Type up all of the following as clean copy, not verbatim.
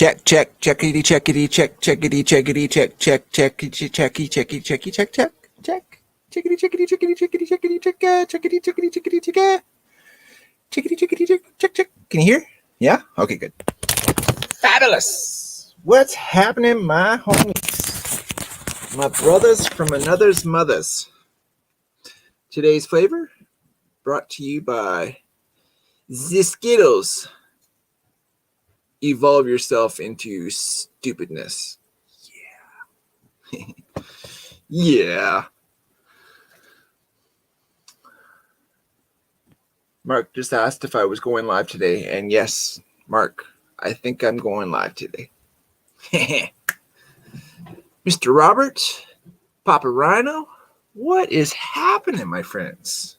Check, check, checkity, checkity, check, checkity, checkity, check, check, checky, checky, checky, checky, check, check, check. Chickity, chickity, chickity, chickity, chickity, check, chickity, chickity, chickity, check, chickity, chickity, check, check, check. Can you hear? Yeah? Okay, good. Fabulous. What's happening, my homies? My brothers from another's mothers. Today's flavor brought to you by the Skittles. Evolve yourself into stupidness. Yeah. Yeah. Mark just asked if I was going live today, and yes, Mark, I think I'm going live today. Mr. Robert, Papa Rhino, what is happening, my friends?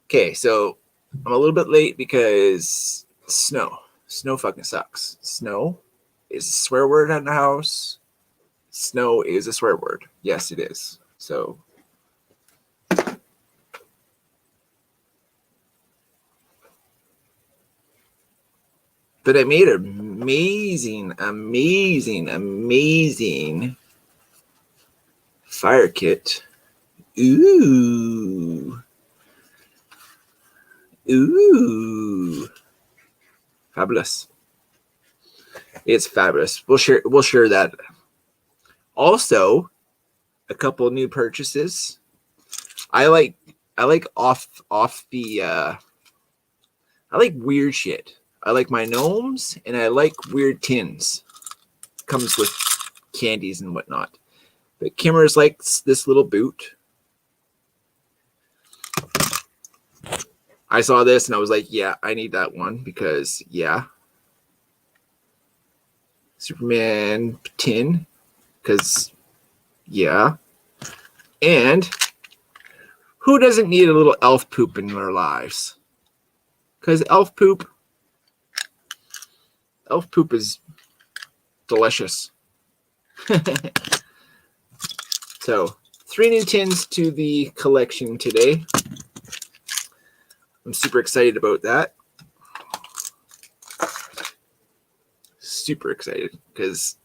Okay, so I'm a little bit late because snow. Snow fucking sucks. Snow is a swear word in the house. Snow is a swear word. Yes, it is. So but I made an amazing fire kit. Ooh. Fabulous. It's fabulous. We'll share that. Also, a couple new purchases. I like off the I like weird shit. I like my gnomes, and I like weird tins. Comes with candies and whatnot. But Kimmer's likes this little boot. I saw this and I was like, yeah, I need that one because, yeah. Superman tin, because, yeah. And who doesn't need a little elf poop in their lives? Because elf poop is delicious. So 3 new tins to the collection today. I'm super excited about that. Super excited because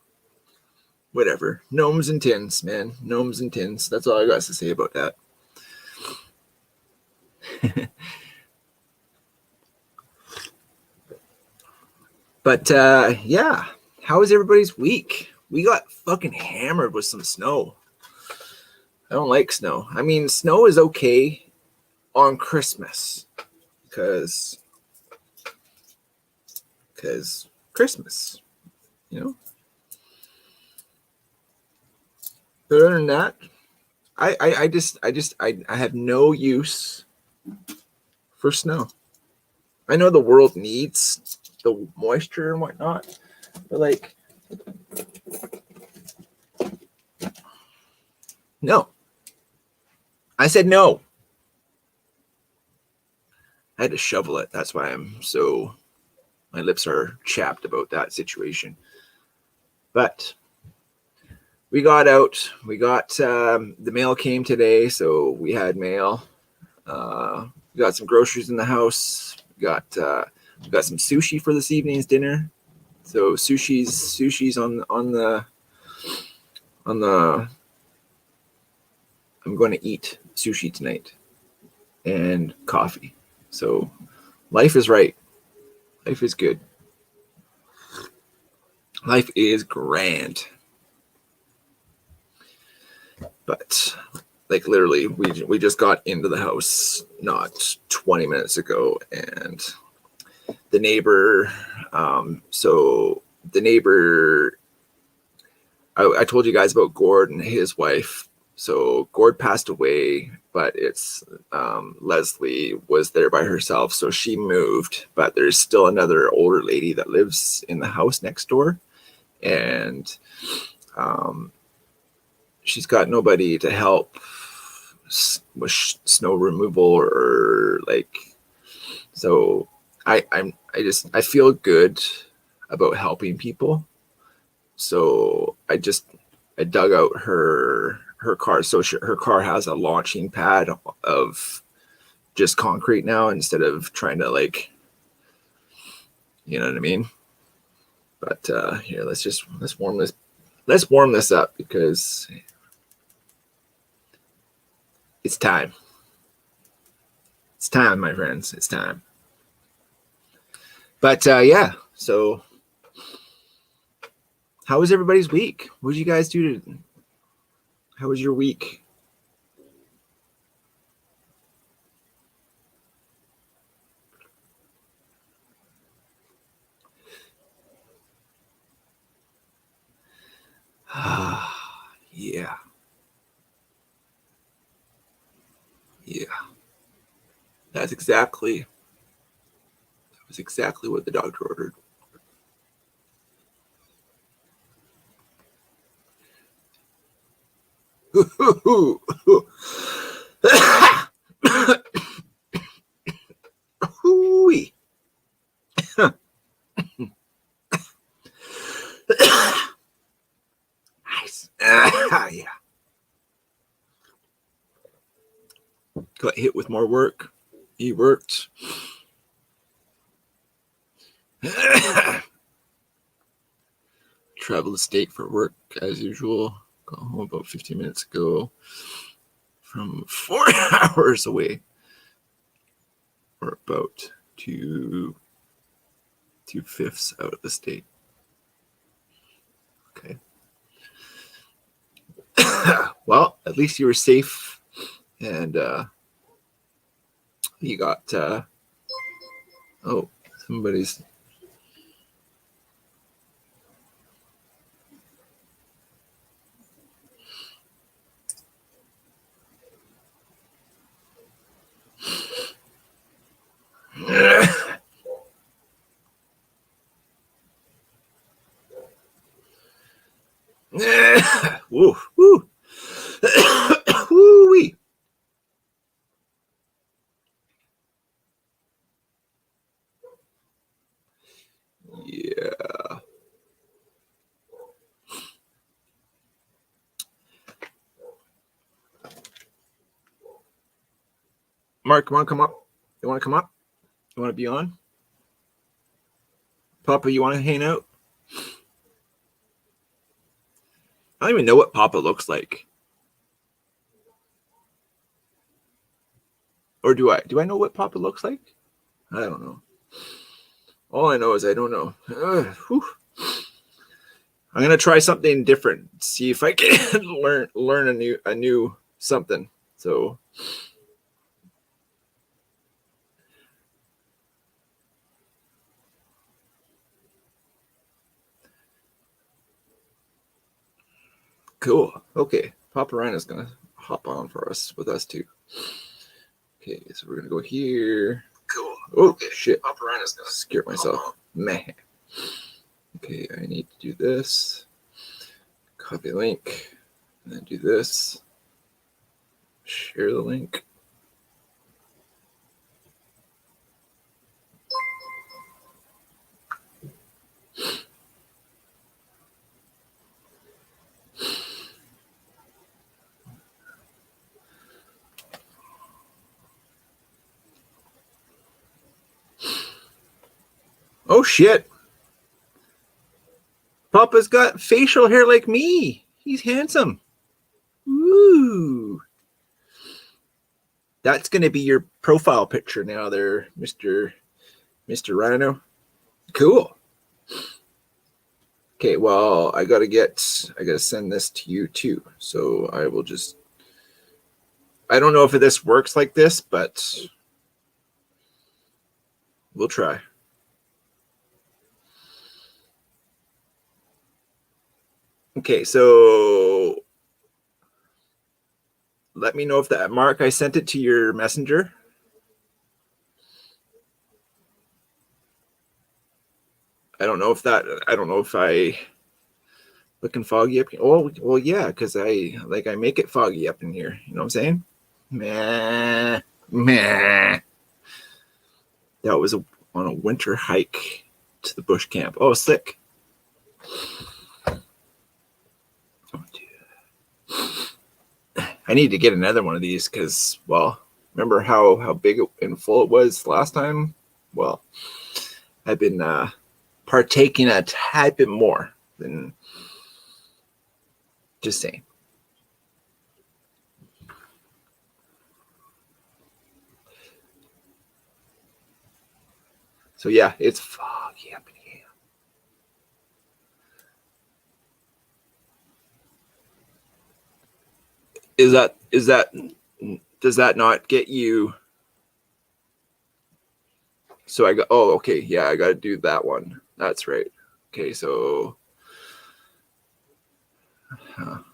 whatever. Gnomes and tins, man. Gnomes and tins. That's all I got to say about that. But yeah, how was everybody's week? We got fucking hammered with some snow. I don't like snow. I mean, snow is okay on Christmas because Christmas, you know. But other than that, I have no use for snow. I know the world needs the moisture and whatnot, but like, no. I said no. I had to shovel it. That's why my lips are chapped about that situation. But we got out. We got the mail came today, so we had mail. We got some groceries in the house. We got some sushi for this evening's dinner. So sushi's on the. I'm going to eat sushi tonight and coffee. So life is right. Life is good. Life is grand. But like literally, we just got into the house not 20 minutes ago, and the neighbor. So the neighbor. I told you guys about Gord and his wife. So Gord passed away, but it's Leslie was there by herself, so she moved. But there's still another older lady that lives in the house next door, and she's got nobody to help with snow removal or like. So I feel good about helping people. So I dug out her car. So her car has a launching pad of just concrete now instead of trying to like, you know what I mean? But here, let's warm this up because it's time. It's time, my friends. It's time. But yeah, so how was everybody's week? What did you guys do? How was your week? Yeah. Yeah. That was exactly what the doctor ordered. Hooey. Nice. Yeah. Got hit with more work. He worked. Traveled the state for work as usual. Got home about 15 minutes ago from 4 hours away. Or about 2/5 out of the state. Okay. Well, at least you were safe, and you got somebody's woo woo woo-wee. Yeah. Mark, you want to come up? You want to come up? You want to be on? Papa, you want to hang out? I don't even know what Papa looks like. Or do I? Do I know what Papa looks like? I don't know. All I know is I don't know. I'm gonna try something different. See if I can learn a new something. So cool. Okay, Papa Rhino's gonna hop on for us with us too. Okay, so we're gonna go here. Cool. Oh okay. Shit! Papa Rhino's gonna scare myself. Meh. Okay, I need to do this. Copy link, and then do this. Share the link. Oh shit! Papa's got facial hair like me. He's handsome. Woo! That's going to be your profile picture now there, Mr. Rhino. Cool. Okay, well, I got to send this to you too. So I will just, I don't know if this works like this, but we'll try. Okay, so let me know if that, Mark, I sent it to your messenger. I don't know if I looking foggy up here. Oh, well, yeah, because I make it foggy up in here. You know what I'm saying? Meh. That was on a winter hike to the bush camp. Oh, sick. I need to get another one of these because, well, remember how big and full it was last time? Well, I've been partaking a tad bit more than just saying. So yeah, it's foggy up in here. Does that not get you? So I got, oh, okay. Yeah, I got to do that one. That's right. Okay. So how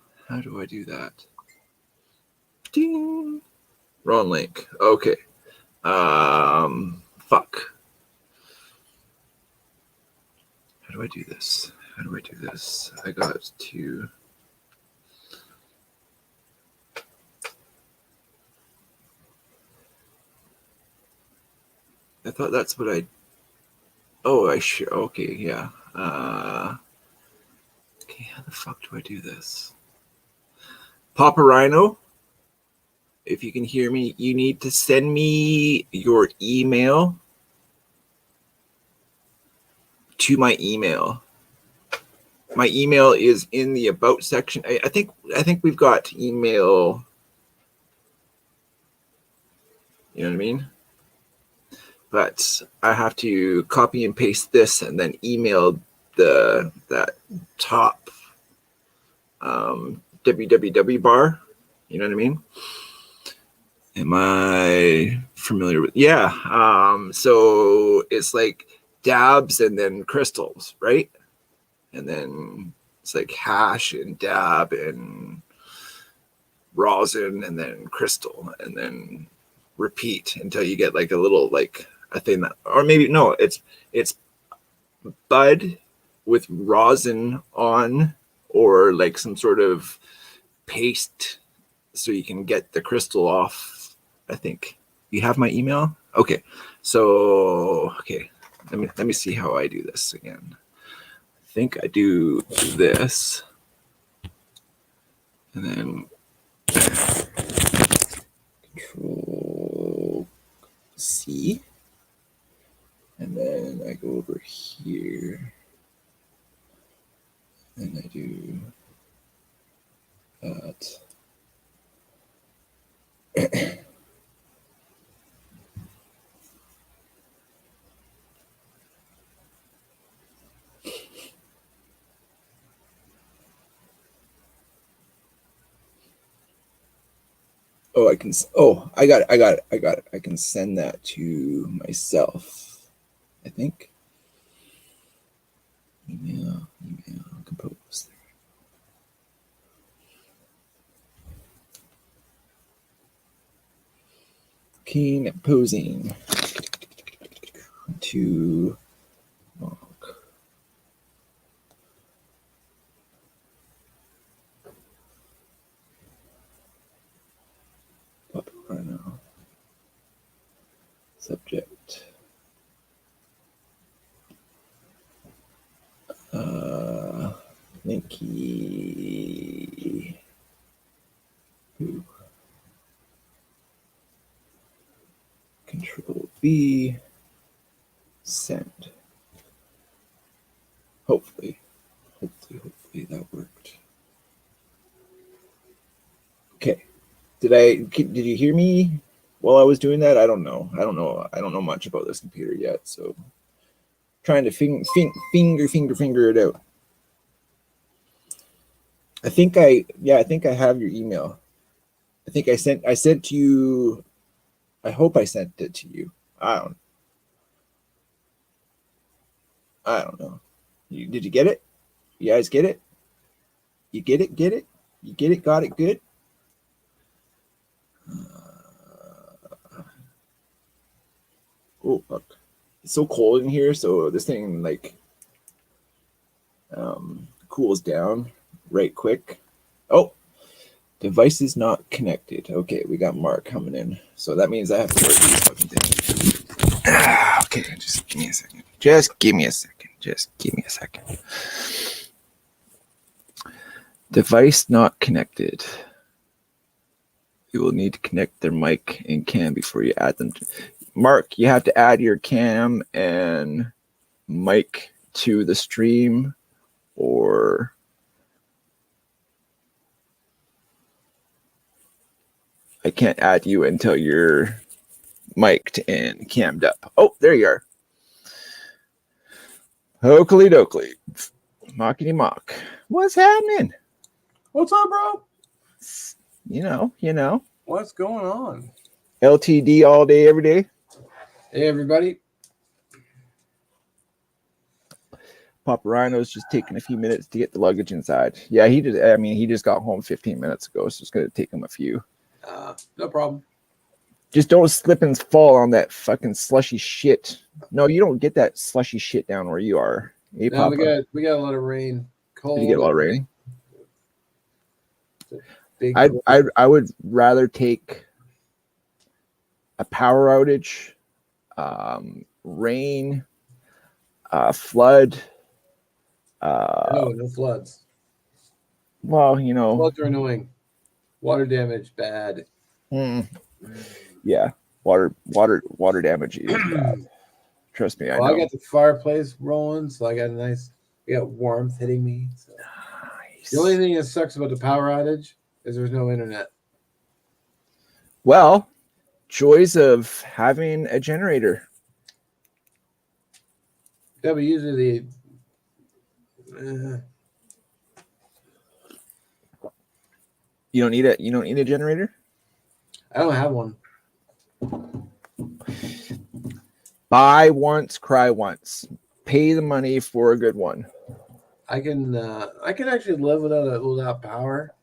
do I do that? Ding. Wrong link. Okay. Fuck. How do I do this? How do I do this? I got to. I thought that's what I. Oh, I sure. Okay, yeah. Okay, how the fuck do I do this? Papa Rhino, if you can hear me, you need to send me your email to my email. My email is in the about section. I think we've got email. You know what I mean? But I have to copy and paste this and then email that top www bar. You know what I mean? Am I familiar with? Yeah. So it's like dabs and then crystals, right? And then it's like hash and dab and rosin and then crystal and then repeat until you get like a little like a thing that, or maybe no, it's bud with rosin on or like some sort of paste so you can get the crystal off. I think you have my email. Okay. So, okay. Let me see how I do this again. I think I do this and then Control C. And then I go over here and I do that. Oh, I can. Oh, I got it. I can send that to myself. I think. Email, compose. Keen posing to Mark. Pop right now. Subject. Linky. Ooh. Control V. Send. Hopefully that worked. Okay. Did you hear me while I was doing that? I don't know. I don't know much about this computer yet, so trying to finger it out. I think I have your email. I think I sent to you. I hope I sent it to you. I don't know. Did you get it? You guys get it? You get it? Get it? You get it? Got it? Good? Oh, fuck. It's so cold in here, so this thing like cools down right quick. Oh, device is not connected. Okay, we got Mark coming in. So that means I have to work these fucking things. Okay, just give me a second. Just give me a second. Device not connected. You will need to connect their mic and cam before you add them. Mark, you have to add your cam and mic to the stream, or I can't add you until you're mic'd and cammed up. Oh, there you are. Oakley dokley. Mockety mock. What's happening? What's up, bro? You know. What's going on? LTD all day, every day. Hey, everybody. Papa Rhino's just taking a few minutes to get the luggage inside. Yeah, he did. I mean, he just got home 15 minutes ago, so it's going to take him a few. No problem. Just don't slip and fall on that fucking slushy shit. No, you don't get that slushy shit down where you are. Hey, No, Papa. we got a lot of rain. Cold. Did you get a lot of rain? Big I would rather take a power outage, rain, flood. no floods. Well, you know. Floods are annoying. Water damage, bad. Yeah, water damage is bad. Trust me, I know. I got the fireplace rolling, so I got warmth hitting me. So. Nice. The only thing that sucks about the power outage is there's no internet. Well, joys of having a generator. Yeah, but usually You don't need a generator? I don't have one. Buy once, cry once. Pay the money for a good one. I can actually live without power.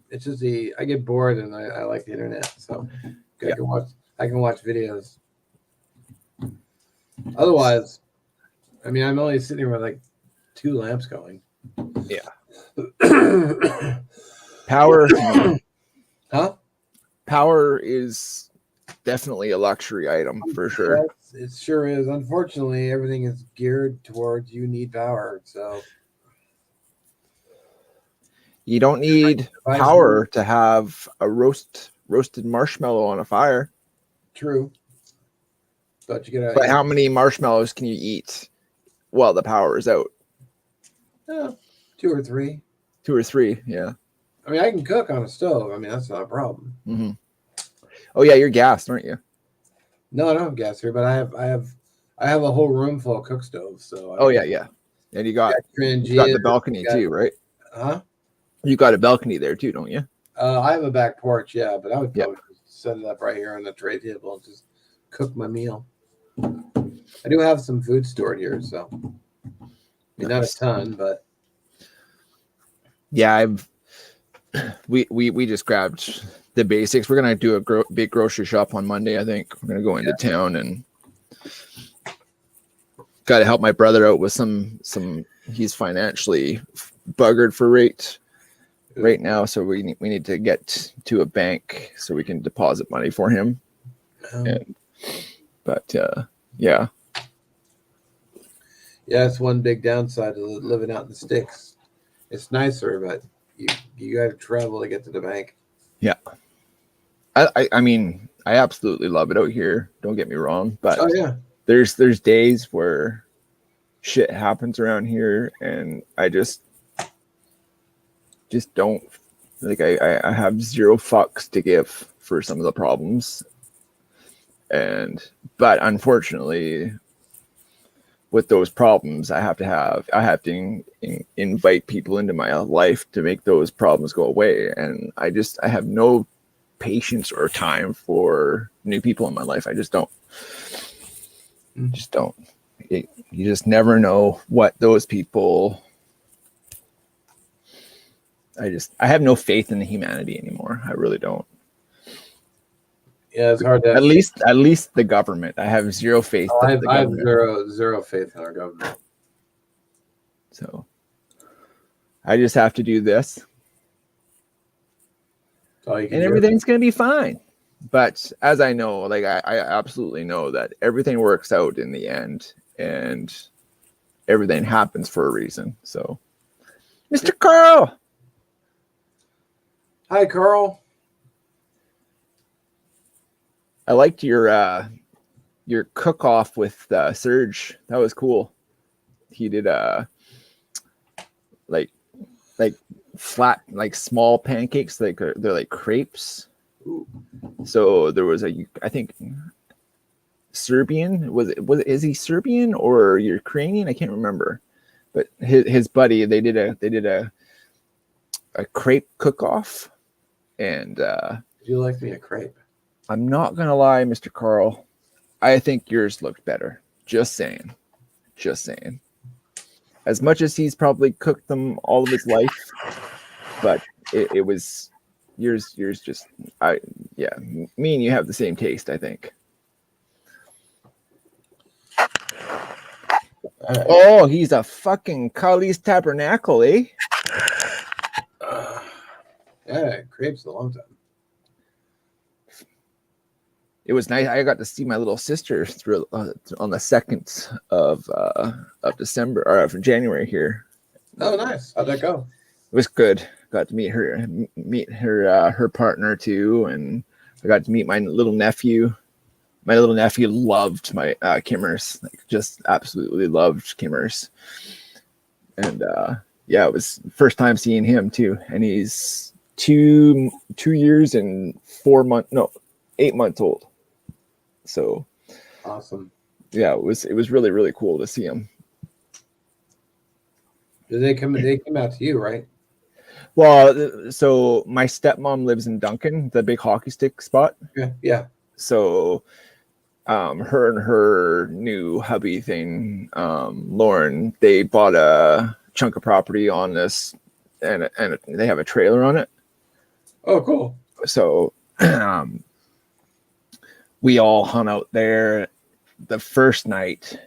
It's just I get bored and I like the internet, so I can watch videos. Otherwise, I mean, I'm only sitting here with like 2 lamps going. Yeah. Power. Huh? Power is definitely a luxury item for sure. It sure is. Unfortunately, everything is geared towards you need power. So you don't need power to have a roasted marshmallow on a fire. True. But But how many marshmallows can you eat while the power is out? 2 or 3. 2 or 3, yeah. I mean, I can cook on a stove. I mean, that's not a problem. Mm-hmm. Oh yeah, you're gassed, aren't you? No, I don't have gas here, but I have a whole room full of cook stoves. So yeah. And you got the balcony too, right? Huh? You got a balcony there too, don't you? I have a back porch, yeah, but I would probably set it up right here on the tray table and just cook my meal. I do have some food stored here, so not a ton, but yeah, we just grabbed the basics. We're gonna do a big grocery shop on Monday. I think we're gonna go into town and got to help my brother out with some. He's financially buggered for right now, so we need to get to a bank so we can deposit money for him. Yeah, it's one big downside to living out in the sticks. It's nicer, but you got to travel to get to the bank. Yeah, I mean, I absolutely love it out here. Don't get me wrong, but there's days where shit happens around here, and I just don't like. I have 0 fucks to give for some of the problems, but unfortunately, with those problems, I have to invite people into my life to make those problems go away, and I have no patience or time for new people in my life. I just don't. You just never know what those people. I have no faith in the humanity anymore. I really don't. Yeah, it's hard to at least the government. I have 0 faith. I have zero faith in our government. So I just have to do this, and everything's gonna be fine. But as I know, like I absolutely know that everything works out in the end, and everything happens for a reason. So, Mr. Carl. Hi, Carl. I liked your cook off with Serge. That was cool. he did like like flat, like small pancakes, like they're like crepes. Ooh. So there was I think Serbian, is he Serbian or Ukrainian? I can't remember. But his buddy, they did a crepe cook off, and Would you like me a crepe? I'm not gonna lie, Mr. Carl, I think yours looked better. Just saying. As much as he's probably cooked them all of his life, but it was yours just me and you have the same taste, I think. Oh, he's a fucking Kali's Tabernacle, eh? Yeah, crepes a long time. It was nice. I got to see my little sister through on the 2nd of December or of January here. Oh, nice. How'd that go? It was good. Got to meet her partner too, and I got to meet my little nephew. My little nephew loved my Kimmers, like just absolutely loved Kimmers. And it was first time seeing him too. And he's 2 years and 8 months old. So awesome. Yeah, it was really, really cool to see him. Did they come out to you, right? Well, so my stepmom lives in Duncan, the big hockey stick spot. Yeah. So her and her new hubby thing, Lauren, they bought a chunk of property on this, and they have a trailer on it. Oh, cool. So we all hung out there the first night.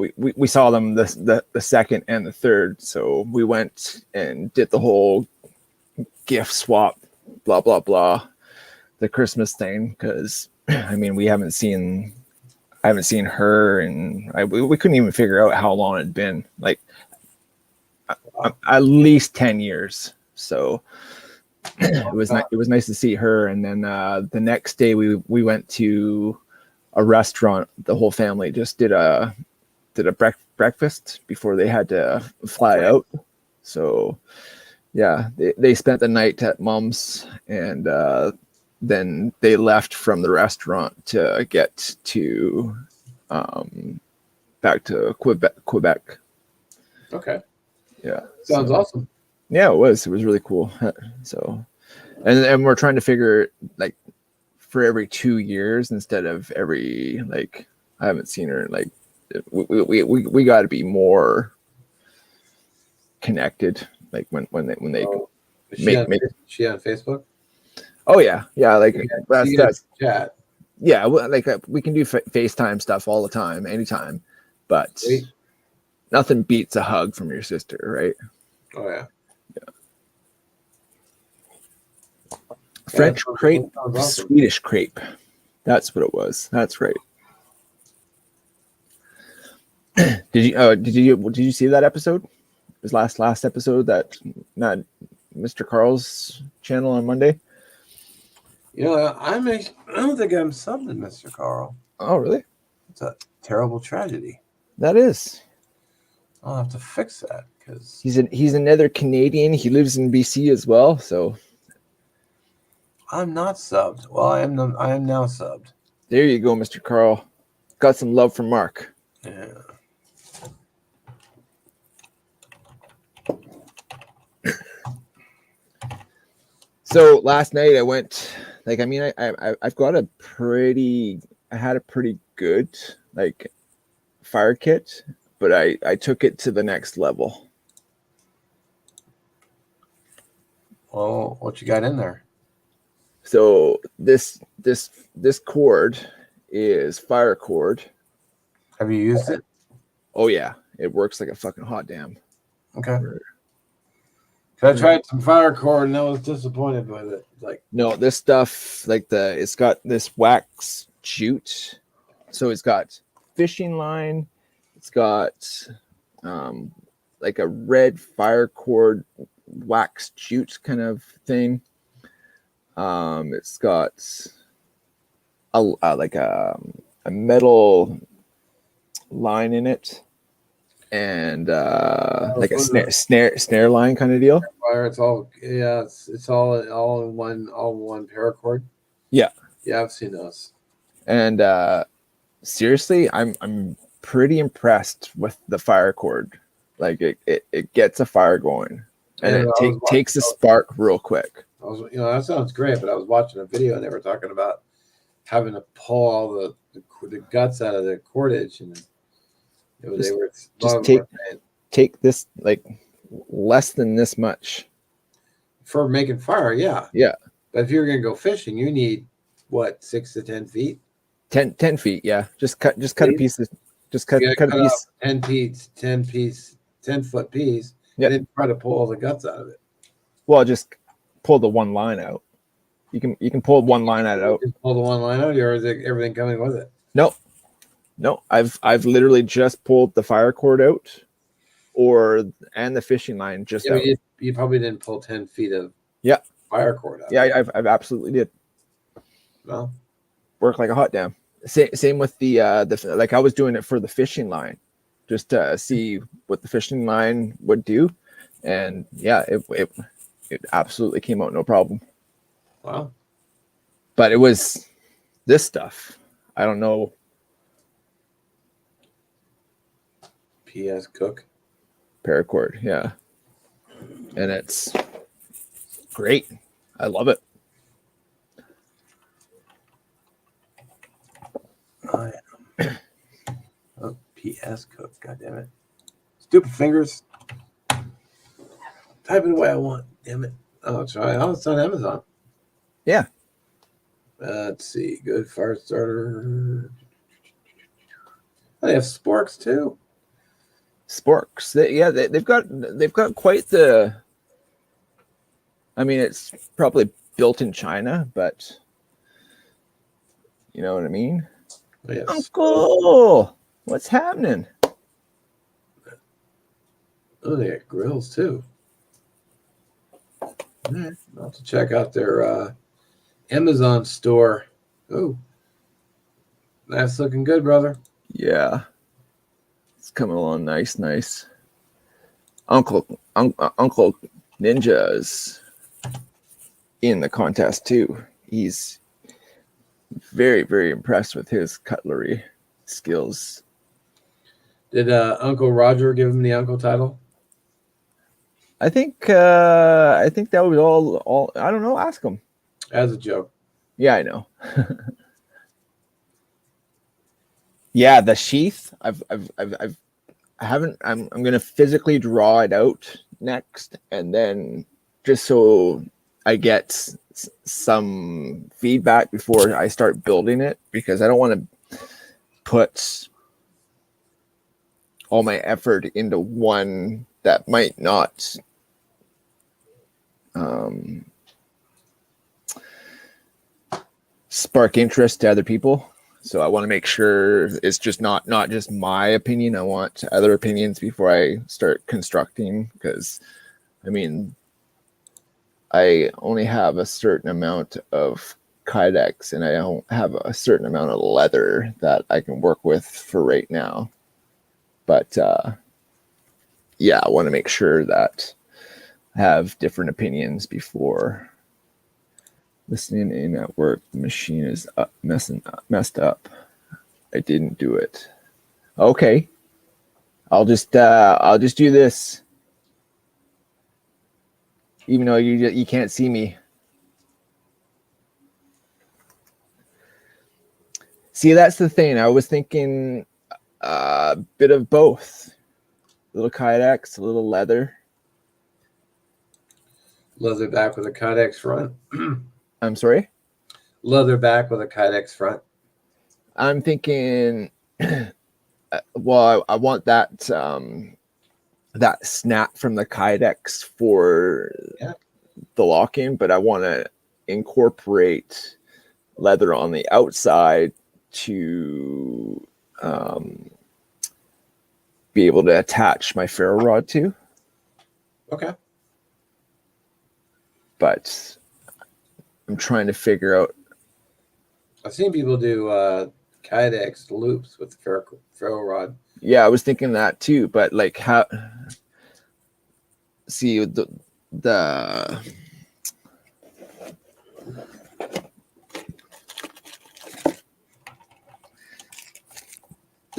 We saw them the second and the third. So we went and did the whole gift swap, blah, blah, blah, the Christmas thing. Because I mean, I haven't seen her, and we couldn't even figure out how long it'd been, like at least 10 years. So it was nice to see her. And then the next day we went to a restaurant. The whole family just did a breakfast before they had to fly out. So yeah, they spent the night at Mom's, and then they left from the restaurant to get to back to Quebec. Okay. Yeah. Sounds awesome. Yeah, it was really cool. So, and we're trying to figure, like, for every 2 years instead of every, like, I haven't seen her, like, we got to be more connected, like when they make she on Facebook. Oh yeah, like that's chat. Yeah, like we can do FaceTime stuff all the time, anytime, but Sweet. Nothing beats a hug from your sister, right? Oh yeah. French crepe, awesome. Swedish crepe. That's what it was. That's right. Did you see that episode? His last episode, that not Mr. Carl's channel on Monday. You know, I don't think I'm subbed to Mr. Carl. Oh, really? It's a terrible tragedy. That is. I'll have to fix that because he's another Canadian. He lives in BC as well, so. I'm not subbed. Well, I am now subbed. There you go, Mr. Carl. Got some love from Mark. Yeah. So last night I went, like, I mean, I've got I had a pretty good, like, fire kit, but I took it to the next level. Well, what you got in there? So this cord is fire cord. Have you used it? Oh yeah, it works like a fucking hot damn. Okay. I tried some fire cord and I was disappointed with it. Like, no, this stuff, like, it's got this wax jute, so it's got fishing line, it's got like a red fire cord wax jute kind of thing. It's got a metal line in it, and Oh, like a what is snare line kind of deal. Fire. It's all it's all in one paracord. Yeah. Yeah, I've seen those. And seriously, I'm pretty impressed with the fire cord. Like it gets a fire going, and And it takes a spark real quick. I was, that sounds great, but I was watching a video and they were talking about having to pull all the guts out of the cordage, and they were Take this like less than this much for making fire. Yeah, Yeah. But if you're gonna go fishing, you need what, 6 to 10 feet? 10 feet. Yeah, just cut a piece of just cut You a gotta piece. 10-foot piece, Yep. and then try to pull all the guts out of it. Well, just pull the one line out. You can pull one line out. Just pull the one line out, or is it everything coming with it? No, I've literally just pulled the fire cord out, and the fishing line just Yeah, out. but you probably didn't pull 10 feet of fire cord out. Yeah, I've absolutely did. Well, Work like a hot damn. Same with the like I was doing it for the fishing line, just to see what the fishing line would do, and yeah, it absolutely came out no problem. wow. But it was this stuff. I don't know. PS Cook. Paracord, yeah, and it's great. I love it. Oh, PS Cook. God damn it. Stupid fingers. Type it the way I want. Damn it. Oh, it's right. Oh, it's on Amazon. Yeah. Let's see. Good fire starter. Oh, they have sporks too. Sporks. They've got quite the. I mean, it's probably built in China, but you know what I mean. Oh, yes. Uncle, what's happening? Oh, they got grills too. All right. I'll have to check out their Amazon store. Oh, that's looking good, brother. Yeah, it's coming along nice. Uncle Ninja is in the contest too. He's very, very impressed with his cutlery skills. Did Uncle Roger give him the uncle title? I think that was all. I don't know. Ask him. As a joke. Yeah, I know. Yeah, the sheath. I haven't. I'm gonna physically draw it out next, and then just so I get some feedback before I start building it, because I don't want to put all my effort into one that might not spark interest to other people. So I want to make sure it's just not just my opinion. I want other opinions before I start constructing, because I mean, I only have a certain amount of Kydex and I don't have a certain amount of leather that I can work with for right now. But yeah, I want to make sure that I have different opinions before listening in at work. The machine is messed up. I didn't do it. Okay. I'll just do this. Even though you can't see me. See, that's the thing. I was thinking a bit of both. A little Kydex, a little leather. Leather back with a Kydex front. I'm sorry? Leather back with a Kydex front. I'm thinking, well, I want that that snap from the Kydex for the lock-in, but I want to incorporate leather on the outside to be able to attach my ferro rod to. Okay. But I'm trying to figure out. I've seen people do Kydex loops with the ferro rod. Yeah, I was thinking that too, but like how see the the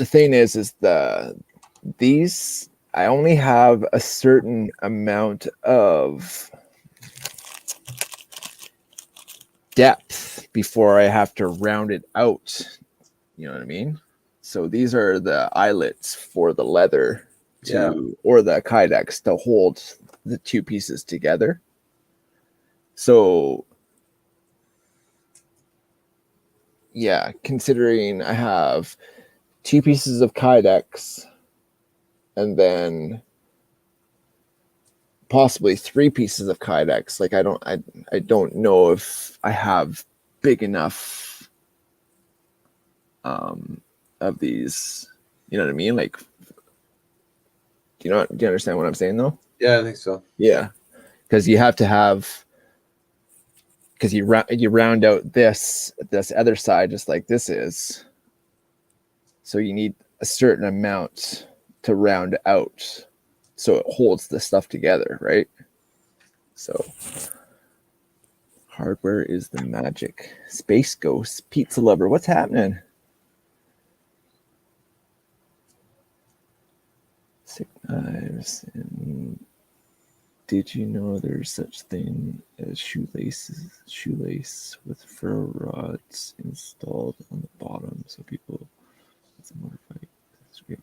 thing is these I only have a certain amount of depth before I have to round it out. You know what I mean? So these are the eyelets for the leather or the kydex to hold the two pieces together. So yeah, considering I have two pieces of kydex and then possibly three pieces of kydex, like I don't know if I have big enough of these, you know what I mean? Like, do you understand what I'm saying though? Yeah, I think so. Yeah, because you have to have, because you round out this other side just like this is, so you need a certain amount to round out so it holds the stuff together, right? So hardware is the magic. Space Ghost, Pizza Lover, what's happening? Sick knives. And did you know there's such thing as shoelace with ferro rods installed on the bottom so people it's a motorbike. That's great.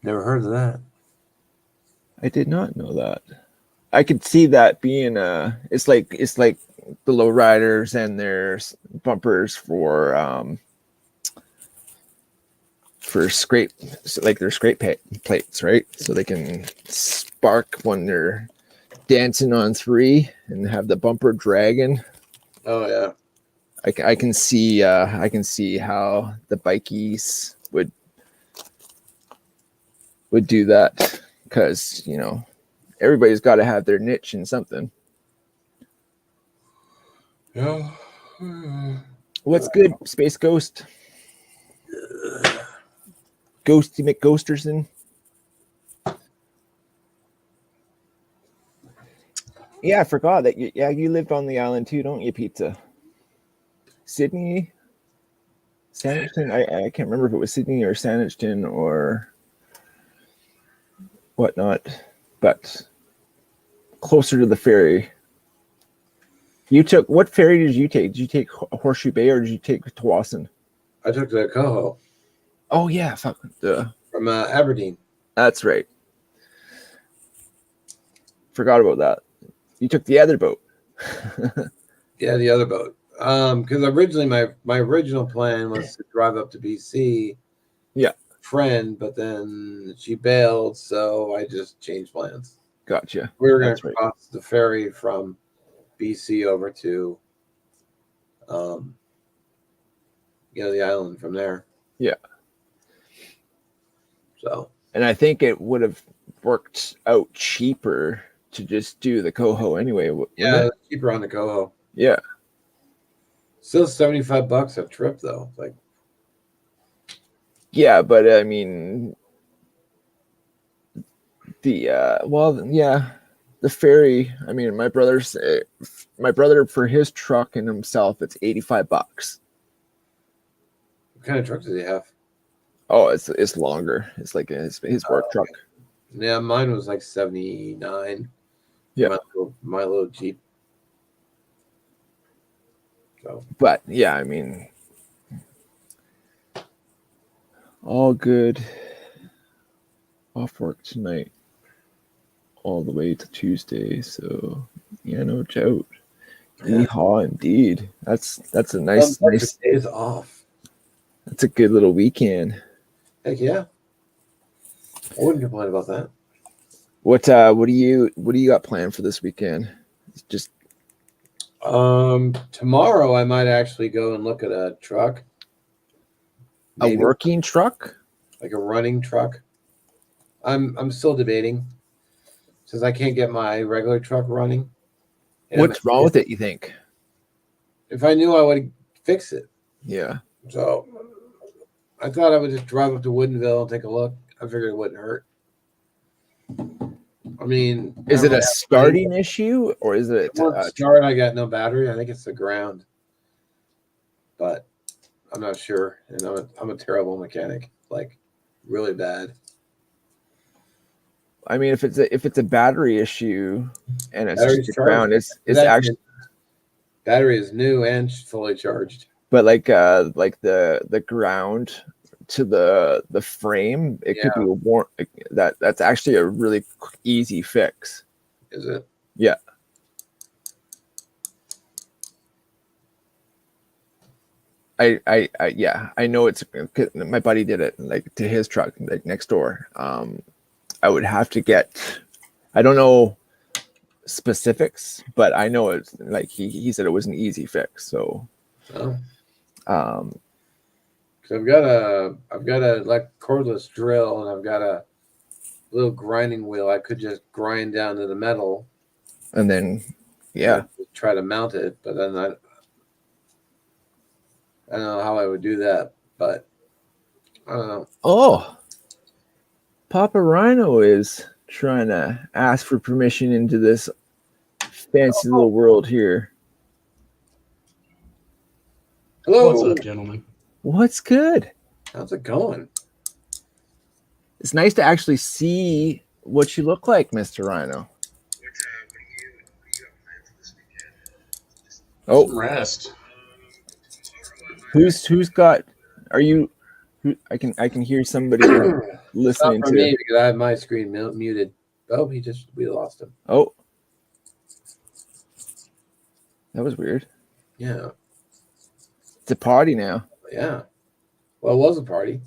Never heard of that. I did not know that. I could see that being it's like the lowriders and their bumpers for scrape, like their scrape plates, right? So they can spark when they're dancing on 3 and have the bumper dragging. Oh yeah. I can see how the bikies would do that, because everybody's got to have their niche in something. Yeah. What's good, Space Ghost? Ghosty McGhosterson. Yeah, I forgot that you lived on the island too, don't you, Pizza? Sydney? Sandwichdon? I can't remember if it was Sydney or Sandwichdon or whatnot, but closer to the ferry. What ferry did you take? Did you take Horseshoe Bay or did you take Tawasin? I took the Coho Oh yeah, fuck. from Aberdeen. That's right. Forgot about that. You took the other boat. Yeah, the other boat. Because originally my original plan was to drive up to BC. Yeah. Friend, but then she bailed, so I just changed plans. Gotcha. We were going to cross the ferry from BC over to, the island from there. Yeah. So. And I think it would have worked out cheaper to just do the Coho anyway. Yeah, cheaper on the Coho. Yeah. Still $75 a trip though. Like. Yeah, but I mean, the ferry. I mean, my brother for his truck and himself, it's $85. What kind of truck does he have? Oh, it's longer. It's like his work truck. Yeah, mine was like 79. Yeah, my little Jeep. So, but yeah, I mean, all good. Off work tonight, all the way to Tuesday. So yeah, no doubt. Yeehaw, indeed. That's a nice days off. That's a good little weekend. Heck yeah. I wouldn't complain about that. What do you got planned for this weekend? Just tomorrow I might actually go and look at a truck. Maybe. A working truck? Like a running truck. I'm still debating since I can't get my regular truck running. What's wrong with it, you think? If I knew, I would fix it. Yeah. So I thought I would just drive up to Woodinville and take a look. I figured it wouldn't hurt. I mean, Is I it don't a have starting issue or is it Once start, I got no battery. I think it's the ground, but I'm not sure. And I'm a terrible mechanic, like really bad. I mean, if it's a battery issue and it's Battery's just the ground, charged. it's actually, Battery is new and fully charged. but like the ground to the frame, it could be warm. That's actually a really easy fix. Is it? Yeah. I know it's my buddy did it like to his truck like next door. I would have to get, I don't know specifics, but I know it's like he said it was an easy fix. So, Oh. um, So I've got a like cordless drill and I've got a little grinding wheel. I could just grind down to the metal and then yeah, try to mount it, but then I don't know how I would do that, but I don't know. oh, Papa Rhino is trying to ask for permission into this fancy little world here. Hello. What's up, gentlemen? What's good? How's it going? It's nice to actually see what you look like, Mr. Rhino. Oh, Rest. who's got? Are you? I can hear somebody listening Not for to. me because I have my screen muted. Oh, we lost him. Oh, that was weird. Yeah, It's a party now. yeah. Well, it was a party.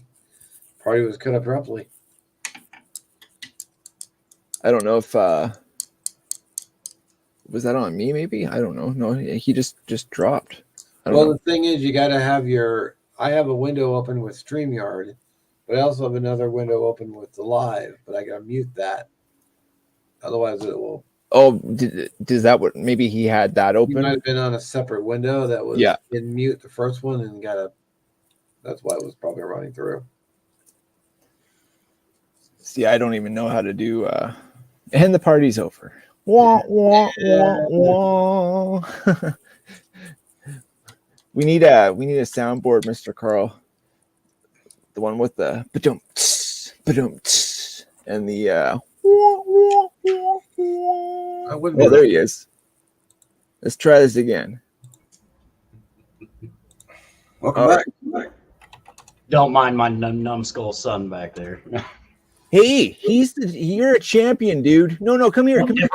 Party was cut abruptly. I don't know if was that on me. Maybe I don't know. No, he just dropped. I don't Well, know. the thing is, you got to have your. I have a window open with StreamYard, but I also have another window open with the live. But I got to mute that. Otherwise, it will. Oh, does that what? Maybe he had that You open. might have been on a separate window that was in mute, the first one, and got a. That's why it was probably running through. See, I don't even know how to do. And the party's over. Wah, wah, wah, wah. We need a soundboard, Mr. Carl. The one with the ba-dum, ba-dum, and the wah, wah, wah, wah. Oh, there he is. Let's try this again. Welcome back. Don't mind my numbskull son back there. Hey, you're a champion, dude. No, come here, come here.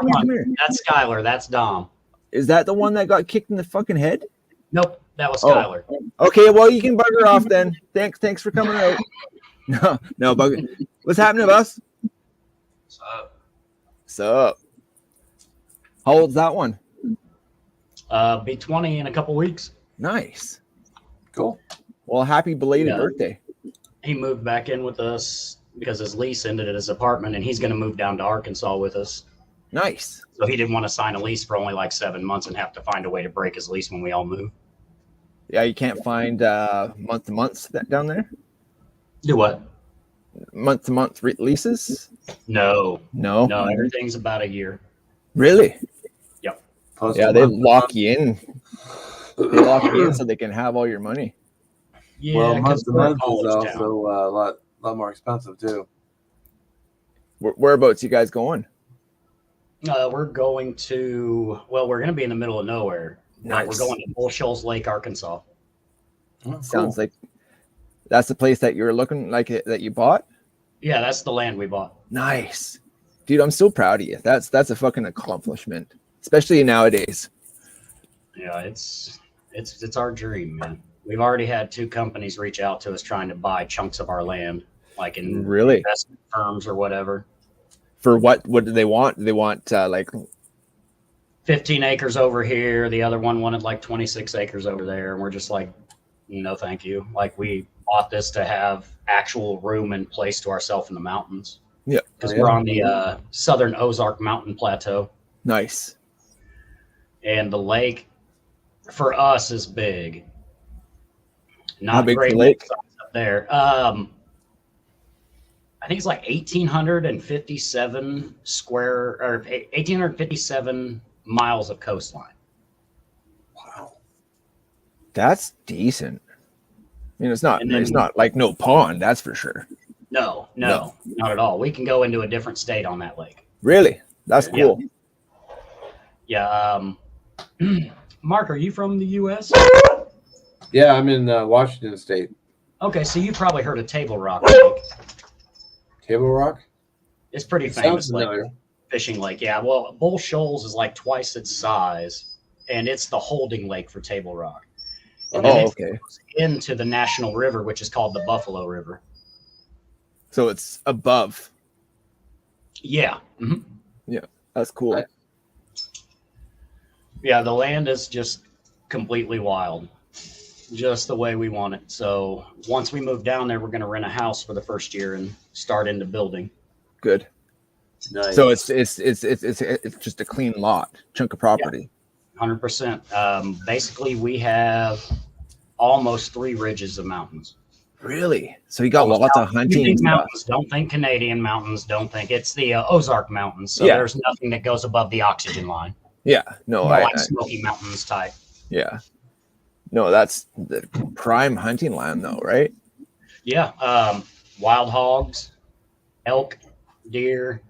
That's Skylar. That's Dom. Is that the one that got kicked in the fucking head? Nope, that was Skylar. Okay, well you can bugger off then. Thanks for coming out. No, bugger. What's happening, boss? Sup? How old's that one? Be 20 in a couple weeks. Nice. Cool. Well, happy belated birthday. He moved back in with us because his lease ended at his apartment, and he's going to move down to Arkansas with us. Nice. So he didn't want to sign a lease for only like 7 months and have to find a way to break his lease when we all move. Yeah, you can't find month to months down there. Do what? Month to month leases? No, No. everything's about a year. Really? Yep. Yeah, they lock you in. They lock you in so they can have all your money. Yeah, Well, month to month is college town. also a lot more expensive too. Whereabouts you guys going? We're going to, we're going to be in the middle of nowhere. Nice. We're going to Bull Shoals Lake, Arkansas. Sounds like that's the place that you're looking like that you bought. Yeah, that's the land we bought. Nice, dude. I'm so proud of you. That's a fucking accomplishment, especially nowadays. Yeah, it's our dream, man. We've already had 2 companies reach out to us trying to buy chunks of our land, like in Really? investment firms or whatever. For what do they want? They want like 15 acres over here. The other one wanted like 26 acres over there. And we're just like, no, thank you. Like, we bought this to have actual room and place to ourselves in the mountains. Yeah. Because we're on the southern Ozark Mountain Plateau. nice. And the lake for us is big. How Not big's great the lake? size up there. I think it's like 1,857 square or 1,857 miles of coastline. Wow. That's decent. I mean, it's not And then- it's not like no pond, that's for sure. No, No. not at all. We can go into a different state on that lake. Really? That's Yeah. cool. Yeah. Mark, are you from the U.S.? Yeah, I'm in Washington State. Okay, so you probably heard of Table Rock Lake. Table Rock? It's pretty Sounds famous lake, familiar. fishing lake. Yeah, well, Bull Shoals is like twice its size, and it's the holding lake for Table Rock. And then Oh, it okay. goes into the national river, which is called the Buffalo River. So it's above. Yeah. Mhm. That's cool. Right. Yeah, the land is just completely wild, just the way we want it. So once we move down there, we're going to rent a house for the first year and start into building. Good. Nice. So it's just a clean lot, chunk of property. 100%. Basically, we have almost 3 ridges of mountains. Really? So you got lots of You hunting think stuff. mountains, don't think Canadian mountains, don't think it's the Ozark Mountains. So Yeah. there's nothing that goes above the oxygen line. Yeah. No, More I like Smoky Mountains type. yeah. No, that's the prime hunting land though, right? Yeah. Wild hogs, elk, deer.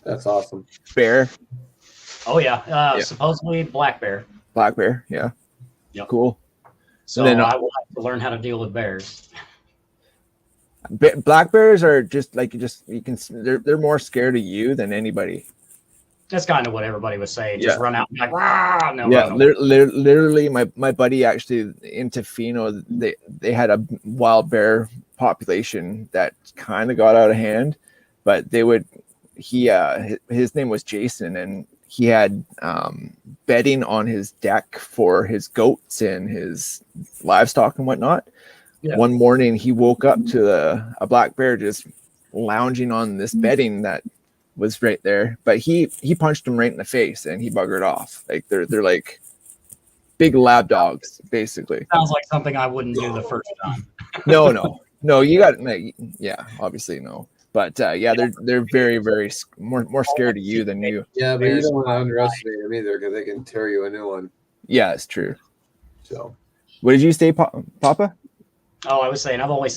That's awesome. Bear, Oh, yeah. Yeah. Supposedly black bear. black bear. Yeah. Yep. Cool. So And then- I will have to learn how to deal with bears. Black bears are just like you can. They're more scared of you than anybody. That's kind of what everybody was saying. Just Yeah. run out and be like, rah! No, Yeah, no. literally, my buddy actually in Tofino, they had a wild bear population that kind of got out of hand, but his name was Jason, and he had bedding on his deck for his goats and his livestock and whatnot. Yeah. One morning he woke up to a black bear just lounging on this bedding that was right there, but he punched him right in the face and he buggered off. Like they're like big lab dogs basically. Sounds like something I wouldn't do the first time. No, you got like, yeah, obviously no, but yeah, they're very more scared of you than you. Yeah, but you don't want to underestimate them either because they can tear you a new one. Yeah, it's true. So What did you say, Papa? Oh, I was saying I've only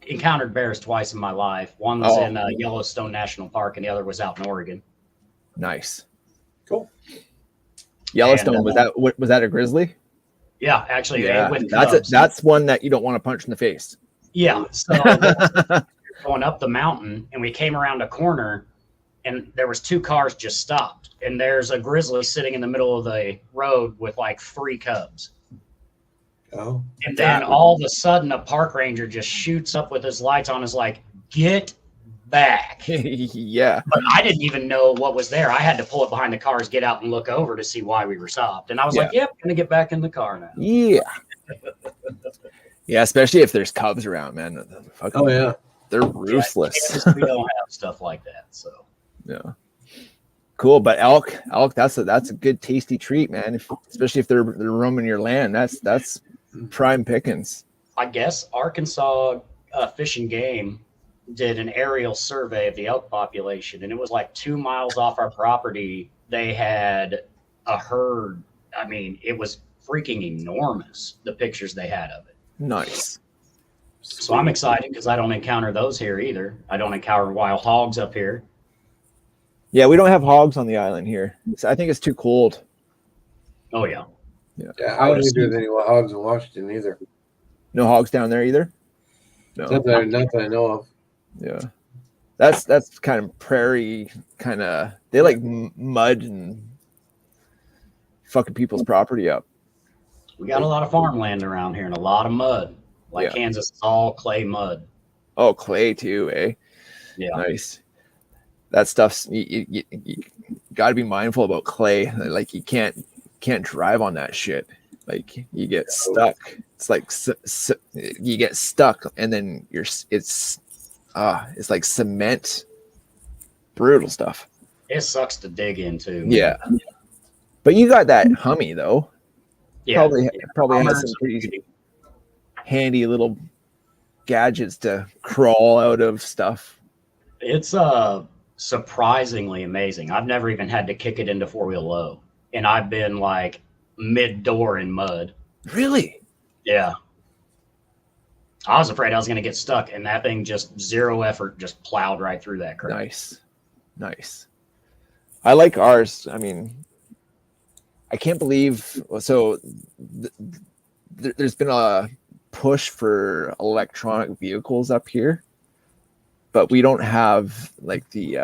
encountered bears twice in my life. One was in Yellowstone National Park, and the other was out in Oregon. Nice. cool. Yellowstone, And, was that a grizzly? Yeah, actually, Yeah, with that's cubs. that's one that you don't want to punch in the face. Yeah, so going up the mountain, and we came around a corner, and there was 2 cars just stopped, and there's a grizzly sitting in the middle of the road with like 3 cubs. Oh, And then all of a sudden, a park ranger just shoots up with his lights on, is like, "Get back!" Yeah. But I didn't even know what was there. I had to pull it behind the cars, get out, and look over to see why we were stopped. And I was like, "Yep, gonna get back in the car now." Yeah. Yeah, especially if there's cubs around, man. Fucking, oh yeah. they're ruthless. Yeah, we don't have stuff like that, so. Yeah. Cool, but elk, that's a good tasty treat, man. Especially if they're roaming your land, that's prime pickings. I guess Arkansas Fish and Game did an aerial survey of the elk population, and it was like 2 miles off our property. They had a herd. I mean, it was freaking enormous, the pictures they had of it. Nice. So I'm excited because I don't encounter those here either. I don't encounter wild hogs up here. Yeah, we don't have hogs on the island here. I think it's too cold. Oh, yeah. Yeah, I don't think there's any hogs in Washington either. No hogs down there either. No. Not that I know of. Yeah. That's kind of prairie kind of. They like mud and fucking people's property up. We got a lot of farmland around here and a lot of mud. Like Yeah. Kansas, it's all clay mud. Oh, clay too, eh? Yeah. Nice. That stuff's you got to be mindful about clay. Like you can't drive on that shit. Like you get stuck. It's like you get stuck, and then it's like cement. Brutal stuff. It sucks to dig into. Yeah. But you got that Hummy though. Yeah. Probably has Hummers some pretty. handy little gadgets to crawl out of stuff. It's surprisingly amazing. I've never even had to kick it into four-wheel low, and I've been like mid-door in mud. Really? Yeah. I was afraid I was going to get stuck, and that thing just zero effort, just plowed right through that crap. Nice. I like ours. I mean, I can't believe. So there's been a push for electronic vehicles up here, but we don't have like the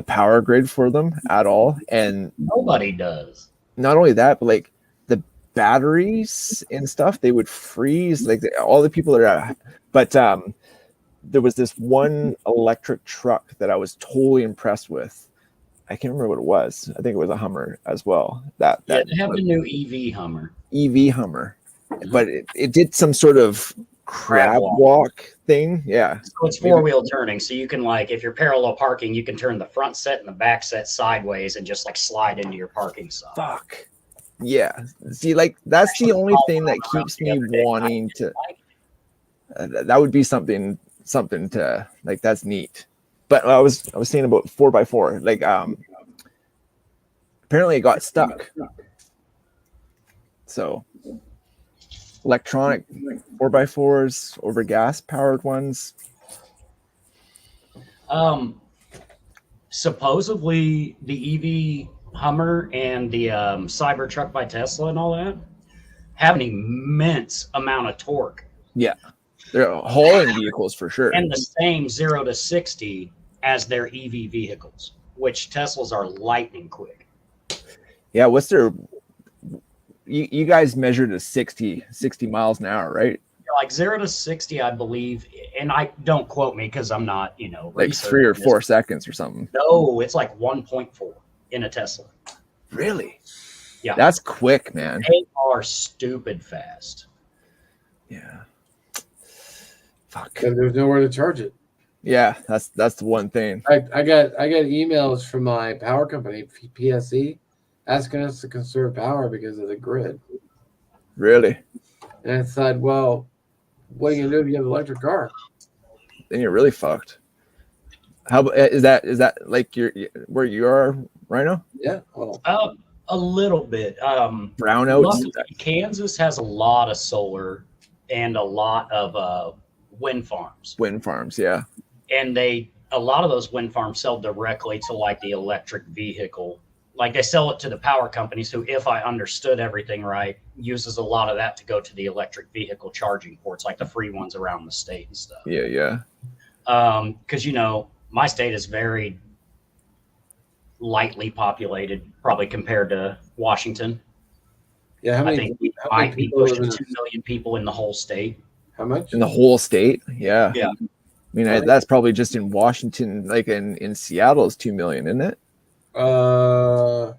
power grid for them at all. And Nobody does. not only that, but like the batteries and stuff, they would freeze. Like all the people that are, but there was this one electric truck that I was totally impressed with. I can't remember what it was. I think it was a Hummer as well. That Yeah, they have the new EV Hummer. EV Hummer, but it did some sort of crab walk thing. Yeah. So it's four-wheel turning, so you can, like, if you're parallel parking, you can turn the front set and the back set sideways and just like slide into your parking spot. Fuck. Yeah. See, like that's the only thing that keeps me wanting to. That would be something to like. That's neat. But I was saying about 4x4. Like apparently it got stuck. So electronic 4x4s over gas powered ones. Supposedly the EV Hummer and the Cybertruck by Tesla and all that have an immense amount of torque. Yeah, they're hauling vehicles for sure. And the same 0 to 60 as their EV vehicles, which Teslas are lightning quick. Yeah, what's their? You guys measured to 60 miles an hour, right? Like 0 to 60, I believe, and I don't quote me because I'm not, like 3 or 4 seconds or something. No, it's like 1.4 in a Tesla. Really? Yeah, that's quick, man. They are stupid fast. Yeah. Fuck. And there's nowhere to charge it. Yeah, that's the one thing. I got emails from my power company, PSE, asking us to conserve power because of the grid. Really? And I said, well, what are you gonna do if you have an electric car? Then you're really fucked. How is that like where you are, Rhino? Yeah. Well, a little bit. Brownouts. Kansas has a lot of solar and a lot of wind farms. Wind farms, yeah. And a lot of those wind farms sell directly to like the electric vehicle. Like they sell it to the power companies who, if I understood everything right, uses a lot of that to go to the electric vehicle charging ports, like the free ones around the state and stuff. Yeah. Because, my state is very lightly populated, probably compared to Washington. Yeah, I think we might be pushing 2 million people in the whole state. How much? In the whole state? Yeah. Yeah. I mean, that's probably just in Washington, like in Seattle is 2 million, isn't it? I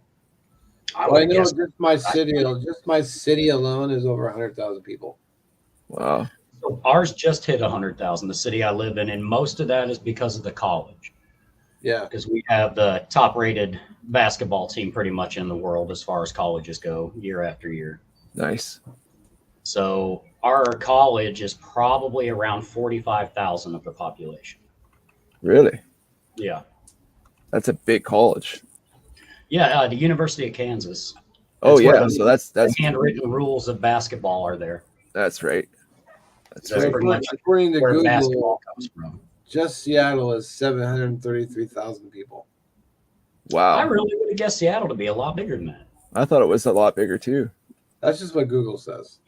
know just my city alone is over 100,000 people. Wow. So ours just hit 100,000, the city I live in, and most of that is because of the college. Yeah. Because we have the top-rated basketball team pretty much in the world as far as colleges go, year after year. Nice. So our college is probably around 45,000 of the population. Really? Yeah. That's a big college. Yeah, the University of Kansas. Oh yeah, so that's the handwritten rules of basketball are there. That's right. That's pretty much according to where Google, basketball comes from. Just Seattle is 733,000 people. Wow. I really would have guessed Seattle to be a lot bigger than that. I thought it was a lot bigger too. That's just what Google says.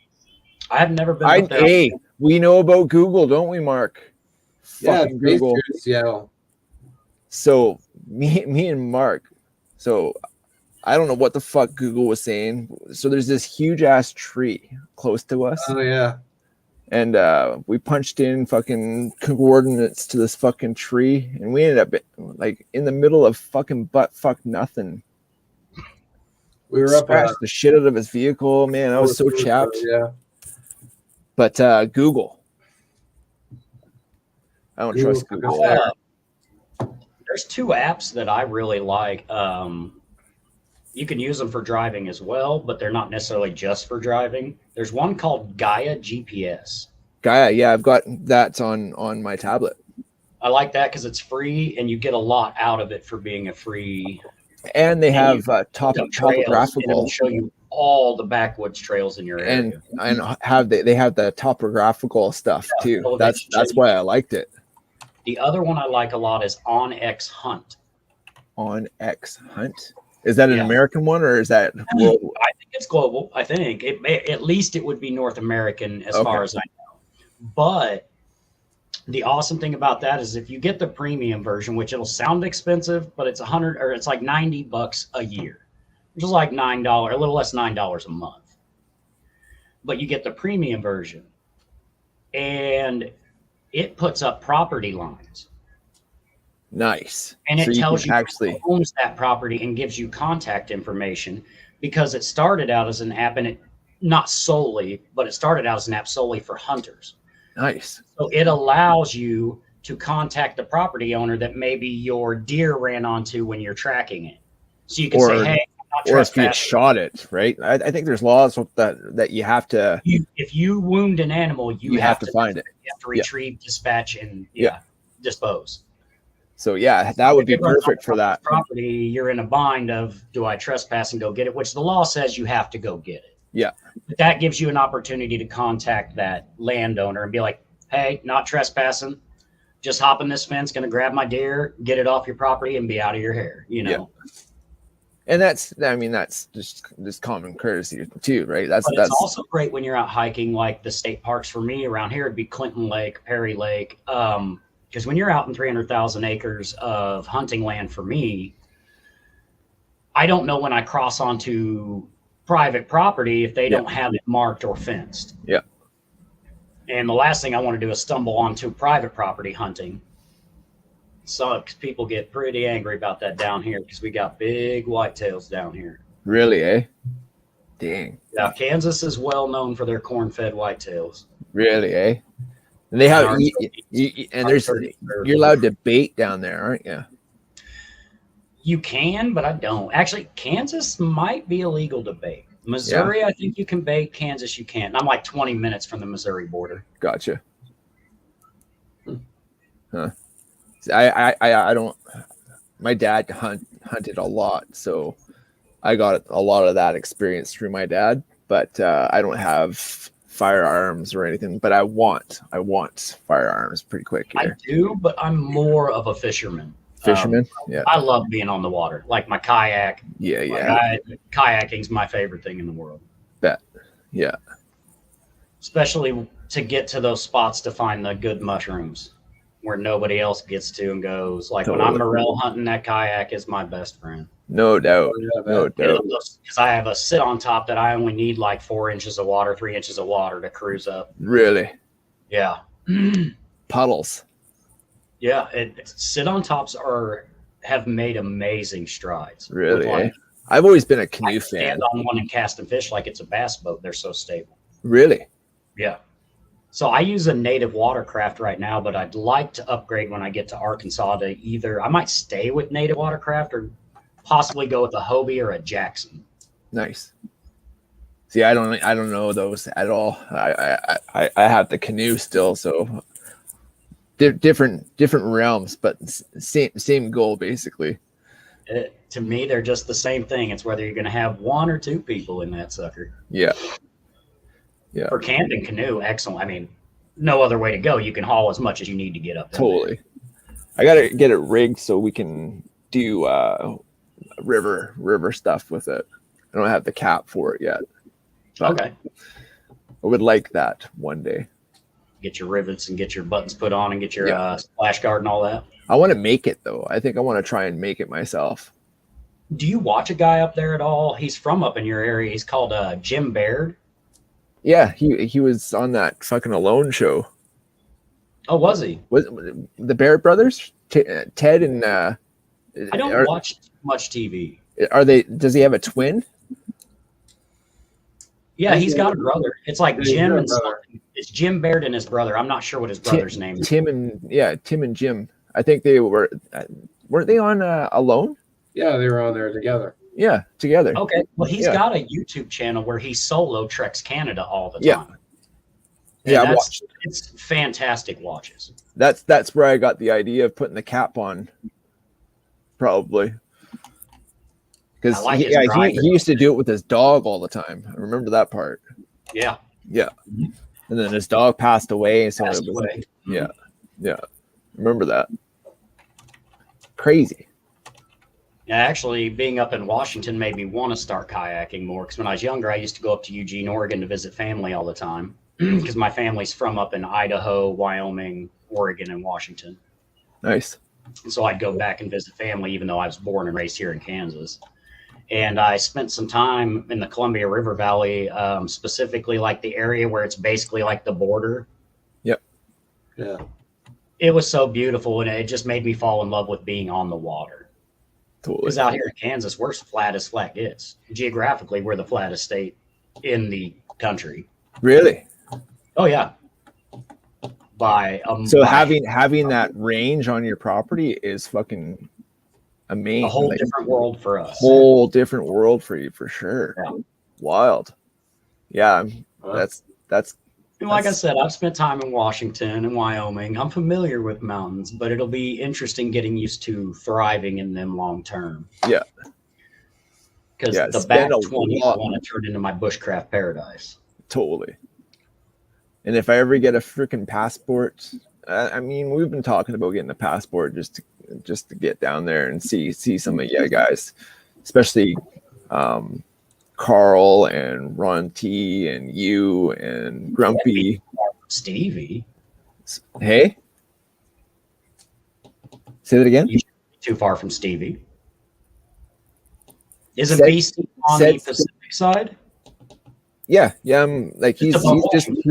I've never been. Hey, we know about Google, don't we, Mark? Yeah, fucking Google. Seattle. So me and Mark. So I don't know what the fuck Google was saying. So there's this huge ass tree close to us. Oh yeah. And we punched in fucking coordinates to this fucking tree, and we ended up like in the middle of fucking butt fuck nothing. We were up the shit out of his vehicle, man. I was so chapped. Yeah. But Google, I don't trust Google. There's two apps that I really like. You can use them for driving as well, but they're not necessarily just for driving. There's one called Gaia GPS. Gaia, yeah, I've got that on my tablet. I like that because it's free and you get a lot out of it for being a free. And they have trails, and topographical, it'll show you all the backwoods trails in your area. and they have the topographical stuff too. elevation That's why I liked it. The other one I like a lot is OnX Hunt. OnX Hunt. Is that an Yeah. American one or is that global? I think it's global. I think it may, at least it would be North American as far as I know. But the awesome thing about that is if you get the premium version, which it'll sound expensive, but it's it's like $90 a year, which is like $9, a little less $9 a month. But you get the premium version, and it puts up property lines. Nice. And it So tells can you actually who owns that property and gives you contact information, because it started out as an app, and it not solely, but it started out as an app solely for hunters. nice. So it allows you to contact the property owner that maybe your deer ran onto when you're tracking it. So you can say, hey, I'm not Or if you trespassing. shot it, right? I think there's laws that you have to If you wound an animal, you have to find it. You have to Yeah. retrieve, dispatch, and dispose. So yeah, that would be If it runs perfect for on that. property, you're in a bind of, do I trespass and go get it? Which the law says you have to go get it. Yeah. But that gives you an opportunity to contact that landowner and be like, hey, not trespassing. Just hop in this fence, going to grab my deer, get it off your property, and be out of your hair. You know. And that's just common courtesy too, right? But it's also great when you're out hiking, like the state parks. For me around here, it'd be Clinton Lake, Perry Lake. Because when you're out in 300,000 acres of hunting land, for me, I don't know when I cross onto private property if they don't have it marked or fenced. Yeah. And the last thing I want to do is stumble onto private property hunting. So people get pretty angry about that down here because we got big whitetails down here. Really, eh? Dang. Now, Kansas is well known for their corn-fed whitetails. Really, eh? And they have Ours- you're allowed to bait down there, aren't you? You can, but I don't. Actually, Kansas might be illegal to bait. Missouri, I think you can bait. Kansas, you can't. And I'm like 20 minutes from the Missouri border. Gotcha. Huh. I don't. My dad hunted a lot, so I got a lot of that experience through my dad. But I don't have firearms or anything. But I want firearms pretty quick I here. do, but I'm more of a fisherman. Fisherman, yeah, I love being on the water, like my kayak. yeah. Kayaking's my favorite thing in the world. Bet, yeah. Especially to get to those spots to find the good mushrooms where nobody else gets to and goes. Like when I'm morel hunting, that kayak is my best friend. No doubt, Yeah, no man. doubt. Because I have a sit on top that I only need like 4 inches of water, 3 inches of water to cruise up. Really, Yeah. puddles. Yeah. Sit on tops have made amazing strides. Really, Like, eh? I've always been a I canoe can fan. stand on one and cast and fish like it's a bass boat. They're so stable. Really, Yeah. So I use a native watercraft right now, but I'd like to upgrade when I get to Arkansas to either I might stay with native watercraft or possibly go with a Hobie or a Jackson. nice. See, I don't know those at all. I have the canoe still, so different realms, but same goal basically. To me, they're just the same thing. It's whether you're going to have 1 or 2 people in that sucker. Yeah, For camping canoe, excellent. I mean, no other way to go. You can haul as much as you need to get up there. totally. I gotta get it rigged so we can do river stuff with it. I don't have the cap for it yet. But Okay. I would like that one day. Get your rivets and get your buttons put on and get your splash guard and all that. I want to make it though. I think I want to try and make it myself. Do you watch a guy up there at all? He's from up in your area. He's called Jim Baird. Yeah, he was on that fucking Alone show. Oh, was he? Was the Barrett brothers? Ted and I don't watch much TV. Are they? Does he have a twin? Yeah, he's got a brother. It's like Yeah, he's Jim got a and brother. something. It's Jim Baird and his brother. I'm not sure what his brother's name is. Tim and Jim. I think they weren't they on Alone? Yeah, they were on there together. Yeah, together. Okay. Well, he's Yeah. got a YouTube channel where he solo treks Canada all the Yeah. time. Yeah, And I watched. it's fantastic watches. That's where I got the idea of putting the cap on. Probably. Because I like his he grinder. used to do it with his dog all the time. I remember that part. Yeah. Yeah. And then his dog passed away. So Passed it was, away. yeah. Yeah. Remember that. Crazy. Yeah, actually, being up in Washington made me want to start kayaking more because when I was younger, I used to go up to Eugene, Oregon to visit family all the time because my family's from up in Idaho, Wyoming, Oregon, and Washington. Nice. And so I'd go back and visit family, even though I was born and raised here in Kansas. And I spent some time in the Columbia River Valley, specifically like the area where it's basically like the border. Yep. Yeah. It was so beautiful, and it just made me fall in love with being on the water. Totally. Because out here in Kansas, we're as flat as flat gets. Geographically, we're the flattest state in the country. Really? Oh yeah. So by having that range on your property is fucking amazing. a whole Like, different world for us. whole different world for you for sure. Yeah. Wild. Yeah, that's And like I said, I've spent time in Washington and Wyoming. I'm familiar with mountains, but it'll be interesting getting used to thriving in them long term. Yeah. Because Yeah, the spend back a 20 I lot. want to turn into my bushcraft paradise. totally. And if I ever get a freaking passport, I mean, we've been talking about getting a passport just to get down there and see some of you guys, especially Carl and Ron T and you and Grumpy. Stevie, Hey, say that again. too far from Stevie. Isn't Said- BC on said- the Pacific side? Yeah, I'm like he's above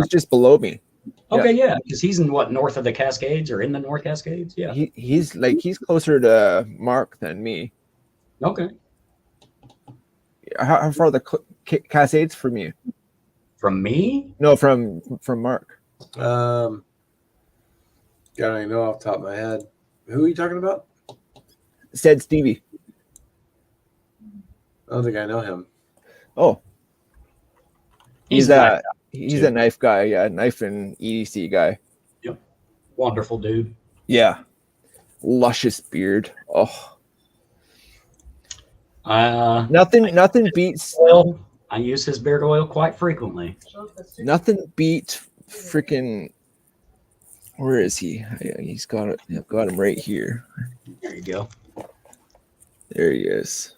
just below me. Okay, yeah, because he's in what, north of the Cascades or in the North Cascades? Yeah. He's closer to Mark than me. Okay. How far are the Cascades from you? From me? No, from Mark. God, I know off the top of my head. Who are you talking about? Said Stevie. I don't think I know him. Oh, he's a a nice he's too. a knife guy. Yeah, knife and EDC guy. wonderful dude. Yeah, luscious beard. Oh, nothing beats Oil. I use his beard oil quite frequently. freaking. Where is he? He's got it. I've got him right here. There you go. There he is.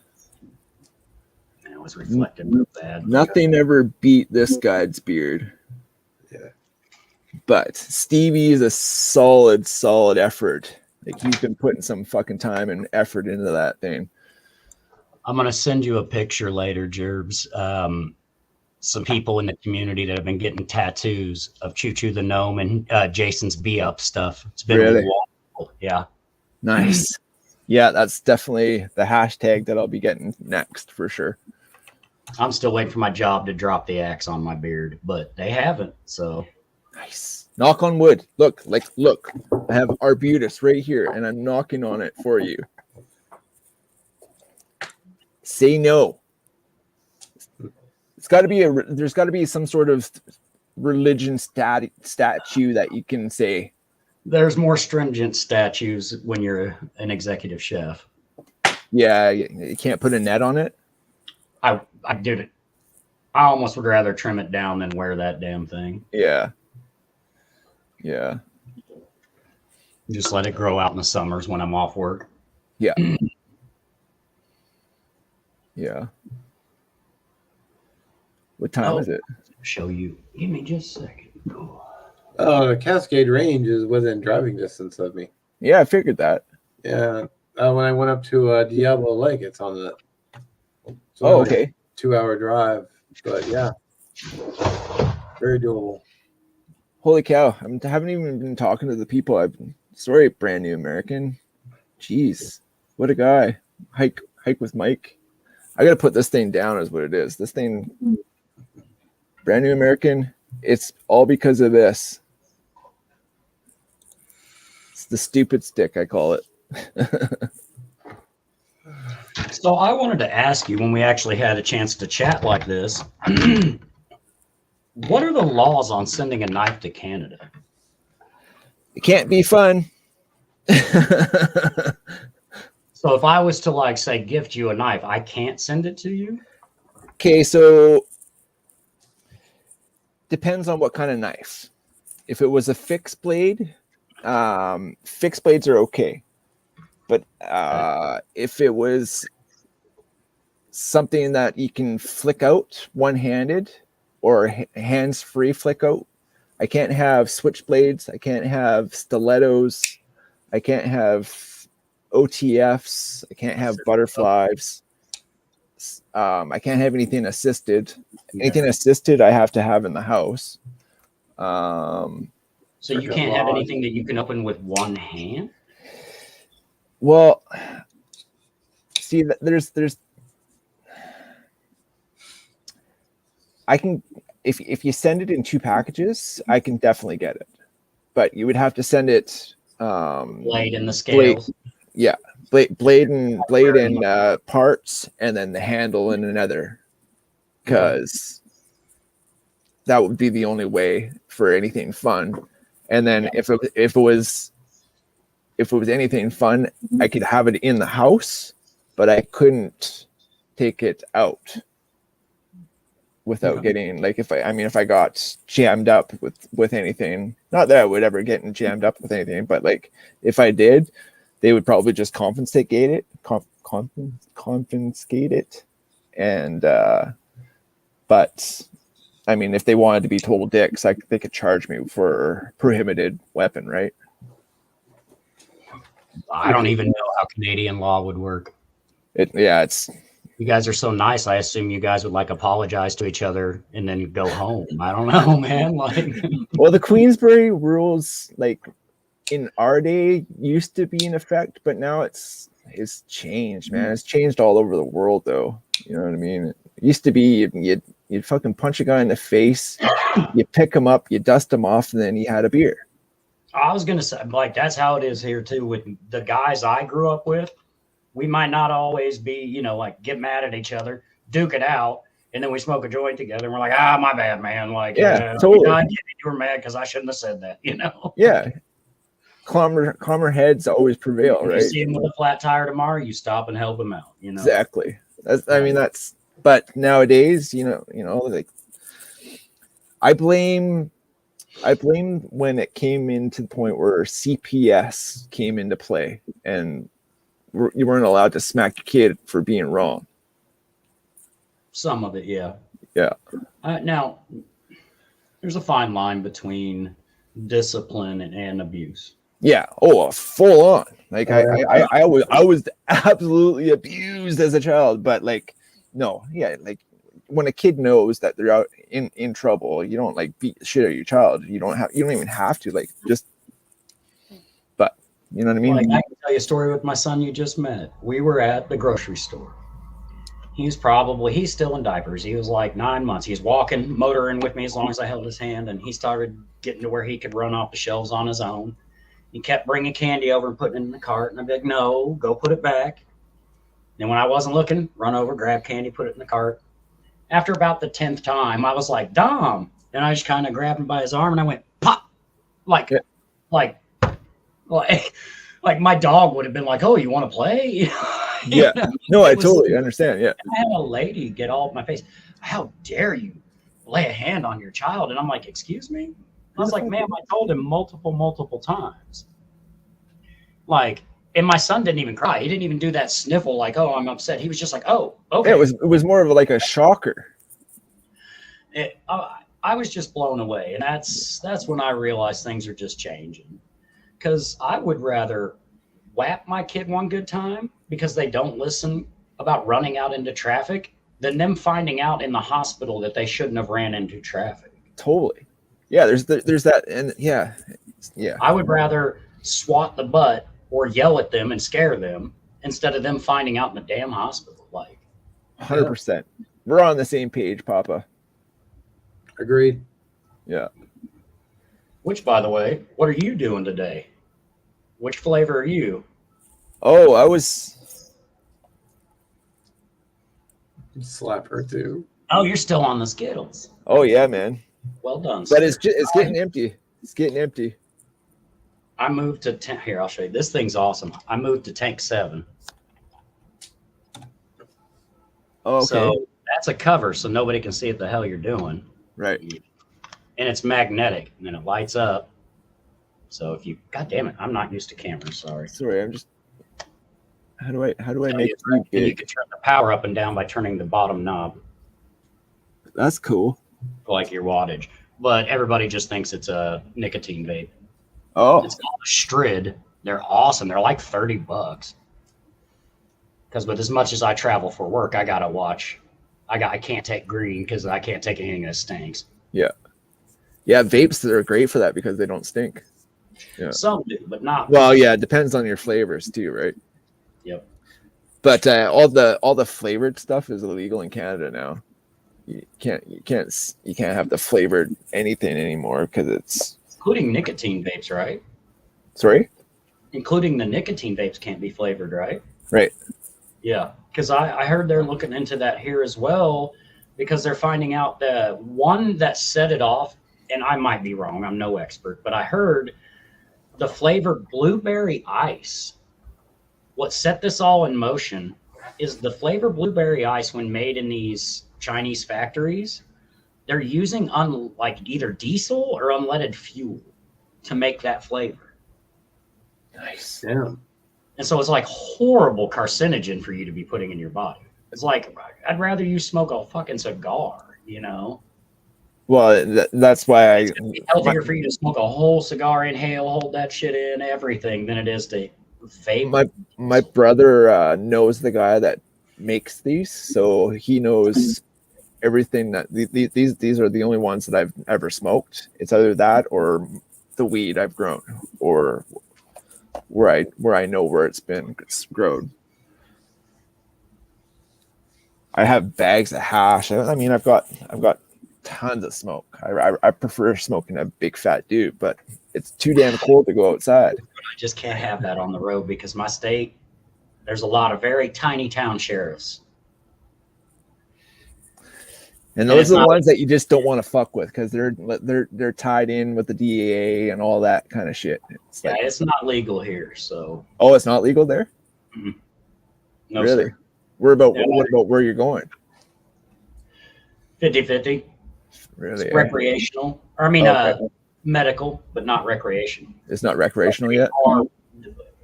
Man, it was reflected real bad. Nothing ever beat this guy's beard. Yeah. But Stevie is a solid effort. Like he's been putting some fucking time and effort into that thing. I'm going to send you a picture later, Jerbs. Some people in the community that have been getting tattoos of Choo Choo the Gnome and Jason's Be-Up stuff. It's been Really? wonderful. Yeah. Nice. Yeah, that's definitely the hashtag that I'll be getting next for sure. I'm still waiting for my job to drop the axe on my beard, but they haven't. So Nice. Knock on wood. Look. I have Arbutus right here, and I'm knocking on it for you. Say no. It's got to be there's got to be some sort of religion statue that you can say. there's more stringent statues when you're an executive chef. Yeah, you can't put a net on it. I did it. I almost would rather trim it down than wear that damn thing. Yeah. Just let it grow out in the summers when I'm off work. Yeah. What time is it? Show you. Give me just a second. Oh, the Cascade Range is within driving distance of me. Yeah, I figured that. Yeah. When I went up to Diablo Lake, it's on the. It's Oh, only a okay. 2-hour drive, but yeah, very doable. Holy cow. I haven't even been talking to the people. Sorry, brand new American. Jeez. What a guy. Hike with Mike. I got to put this thing down is what it is. This thing, brand new American. It's all because of this. It's the stupid stick, I call it. So I wanted to ask you when we actually had a chance to chat like this, what are the laws on sending a knife to Canada? It can't be fun. So if I was to like say gift you a knife, I can't send it to you? Okay, so depends on what kind of knife. If it was a fixed blade, fixed blades are okay. But if it was something that you can flick out one-handed or hands-free flick out, I can't have switchblades. I can't have stilettos. I can't have OTFs. I can't have butterflies. I can't have anything assisted. Anything assisted, I have to have in the house. So you can't have anything that you can open with one hand? Well, see, there's I can, if you send it in 2 packages, I can definitely get it, but you would have to send it Blade in the scales. blade and parts, and then the handle in another, because that would be the only way for anything fun. And then if it was anything fun, I could have it in the house, but I couldn't take it out without getting, like, if I got jammed up with anything, not that I would ever get jammed up with anything, but like if I did, they would probably just confiscate it. And but I mean, if they wanted to be total dicks, they could charge me for prohibited weapon, right? I don't even know how Canadian law would work. It's You guys are so nice. I assume you guys would like apologize to each other and then go home. I don't know, man. Like, well, the Queensbury rules, like in our day, used to be in effect, but now it's changed, man. It's changed all over the world, though. You know what I mean? It used to be you'd fucking punch a guy in the face, you pick him up, you dust him off, and then he had a beer. I was gonna say, like, that's how it is here too with the guys I grew up with. We might not always be, like, get mad at each other, duke it out, and then we smoke a joint together, and we're like, my bad, man. Like, totally. I get it. You were mad because I shouldn't have said that, Yeah. Calmer heads always prevail, if right? you see him with a flat tire tomorrow, you stop and help him out, Exactly. But nowadays, like, I blame when it came into the point where CPS came into play and you weren't allowed to smack your kid for being wrong. Some of it, yeah. Yeah. Now, there's a fine line between discipline and abuse. Yeah. Oh, full on. Like I was absolutely abused as a child, but like, no, yeah, like when a kid knows that they're out in trouble, you don't like beat the shit out of your child. You don't even have to, like, just. But you know what I mean? Like, I can tell you a story with my son you just met. We were at the grocery store. He's still in diapers. He was like 9 months. He's walking, motoring with me as long as I held his hand, and he started getting to where he could run off the shelves on his own. He kept bringing candy over and putting it in the cart, and I'd be like, no, go put it back. And when I wasn't looking, run over, grab candy, put it in the cart. After about the 10th time, I was like, Dom. And I just kind of grabbed him by his arm, and I went, pop. Like my dog would have been like, oh, you want to play? Yeah. No, I totally understand. Yeah. I had a lady get all up my face. How dare you lay a hand on your child? And I'm like, excuse me? I was like, ma'am, I told him multiple times. Like, and my son didn't even cry. He didn't even do that sniffle like, oh, I'm upset. He was just like, oh, okay. Yeah, it was more of like a shocker. I was just blown away. And that's when I realized things are just changing. Because I would rather whap my kid one good time because they don't listen about running out into traffic than them finding out in the hospital that they shouldn't have ran into traffic. Totally. Yeah, there's that. And yeah. I would rather swat the butt or yell at them and scare them instead of them finding out in the damn hospital. Like, 100%. We're on the same page, Papa. Agreed. Yeah. Which, by the way, what are you doing today? Which flavor are you? Oh, I was Slap her too. Oh, you're still on the Skittles. Oh yeah, man. Well done. But sir. it's getting empty. It's getting empty. I moved to here. I'll show you. This thing's awesome. I moved to tank 7. Oh, okay. So that's a cover, so nobody can see what the hell you're doing, Right. and it's magnetic, and then it lights up. So if you, God damn it, I'm not used to cameras. Sorry. Sorry, I'm just. How do I So make you, you and you big? can turn the power up and down by turning the bottom knob, That's cool. for like your wattage. But everybody just thinks it's a nicotine vape. Oh, It's called a Strid. They're awesome. They're like $30. Because with as much as I travel for work, I gotta watch. I can't take green because I can't take anything that stinks. yeah, vapes are great for that because they don't stink. Yeah. Some do, but not. Well, yeah, it depends on your flavors too, right? Yep. But all the flavored stuff is illegal in Canada now. You can't have the flavored anything anymore because it's Including nicotine vapes, right? sorry, Including the nicotine vapes can't be flavored, right? right? Yeah, because I heard they're looking into that here as well, because they're finding out that one that set it off, and I might be wrong, I'm no expert, but I heard the flavored blueberry ice. What set this all in motion is the flavored blueberry ice when made in these Chinese factories. They're using like either diesel or unleaded fuel to make that flavor. Nice. Damn. And so it's like horrible carcinogen for you to be putting in your body. It's like, I'd rather you smoke a fucking cigar, you know? Well, that's why It's gonna be healthier for you to smoke a whole cigar, inhale, hold that shit in, everything, than it is to vape. my brother knows the guy that makes these, so he knows everything that these are the only ones that I've ever smoked. It's either that or the weed I've grown, or where I know where it's been grown. I have bags of hash. I mean, I've got tons of smoke. I prefer smoking a big fat dude, but it's too damn cold to go outside. I just can't have that on the road because my state, there's a lot of very tiny town sheriffs. And those are the ones that you just don't want to fuck with because they're tied in with the DEA and all that kind of shit. It's Yeah, like, it's not legal here, so oh, it's not legal there? no, Really? sir. What about where you're going? 50-50. Really? It's recreational. Or I mean, Okay. medical, but not recreational. It's not recreational yet? Or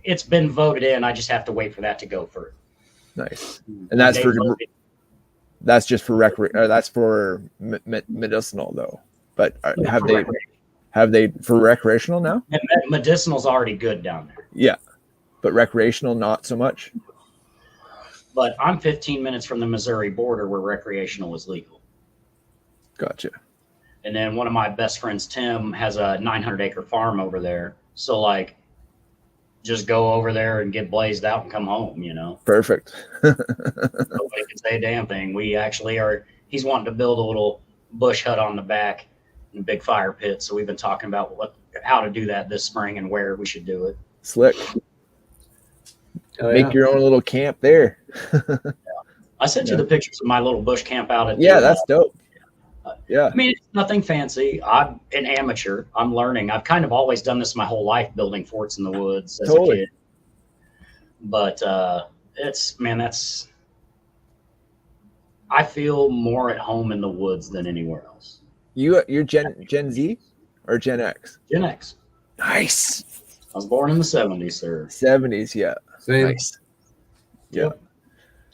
it's been voted in. I just have to wait for that to go through. Nice. And that's They for voted- that's just for that's for medicinal though. But have they for recreational now? and medicinal's already good down there. Yeah. But recreational not so much. But I'm 15 minutes from the Missouri border where recreational is legal. Gotcha. And then one of my best friends, Tim, has a 900-acre farm over there. So, like, just go over there and get blazed out and come home, you know? Perfect. Nobody can say a damn thing. We actually he's wanting to build a little bush hut on the back and a big fire pit. So we've been talking about how to do that this spring and where we should do it. Slick. Oh, Make yeah. your own little camp there. I sent you the pictures of my little bush camp out at Yeah, that's dope. Yeah. I mean, it's nothing fancy. I'm an amateur. I'm learning. I've kind of always done this my whole life, building forts in the woods as Totally. a kid. But I feel more at home in the woods than anywhere else. You're Gen Z or Gen X? Gen X. Nice. I was born in the 70s, sir. 70s, yeah. Same. Nice. Yeah.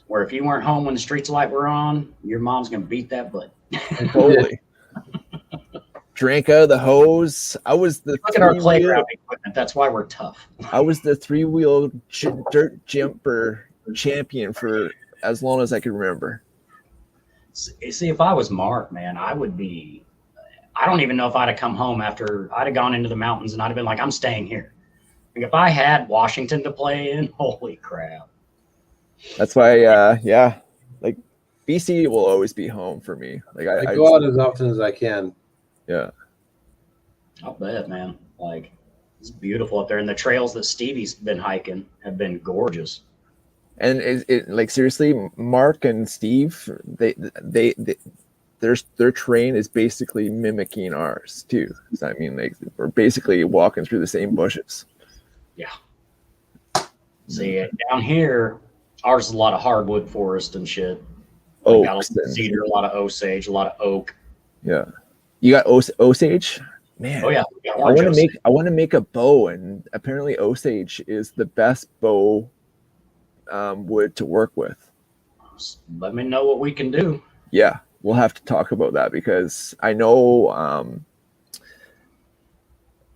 Where if you weren't home when the streets light were on, your mom's gonna beat that butt. Totally. Drank out of the hose. I was the Look at our three-wheel- playground equipment. That's why we're tough. I was the 3-wheel dirt jumper champion for as long as I can remember. See, if I was Mark, man, I would be. I don't even know if I'd have come home after I'd have gone into the mountains and I'd have been like, I'm staying here. Like if I had Washington to play in, holy crap. That's why, yeah, like BC will always be home for me. Like I go out as often as I can. yeah, I'll bet, man. Like it's beautiful up there, and the trails that Stevie's been hiking have been gorgeous. And it like seriously, Mark and Steve, they their terrain is basically mimicking ours too. So, I mean, like we're basically walking through the same bushes. Yeah. See, down here, ours is a lot of hardwood forest and shit. Like, got a lot Oaks of and cedar, a lot of osage, a lot of oak. yeah. You got Osage? Man. Oh yeah, we got I orange want to osage. make a bow, and apparently Osage is the best bow wood to work with. Let me know what we can do. Yeah, we'll have to talk about that because I know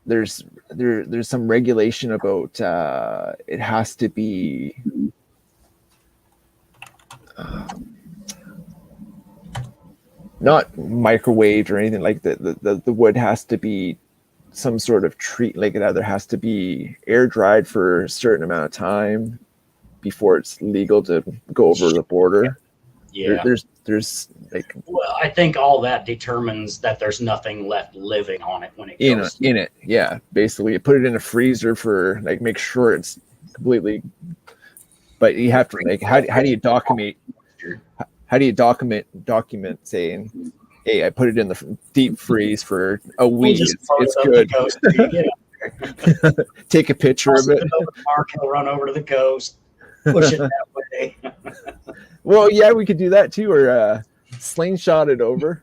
there's some regulation about it has to be not microwaved or anything like that. The wood has to be some sort of treat, like it either has to be air dried for a certain amount of time before it's legal to go over the border. Yeah. There's like Well, I think all that determines that there's nothing left living on it when it goes. in it. Yeah. Basically you put it in a freezer for like make sure it's completely, but you have to like how do you document saying, hey, I put it in the deep freeze for a week. It's good. Take a picture of it. Mark, he'll run over to the coast, push it that way. Well, yeah, we could do that too, or slingshot it over.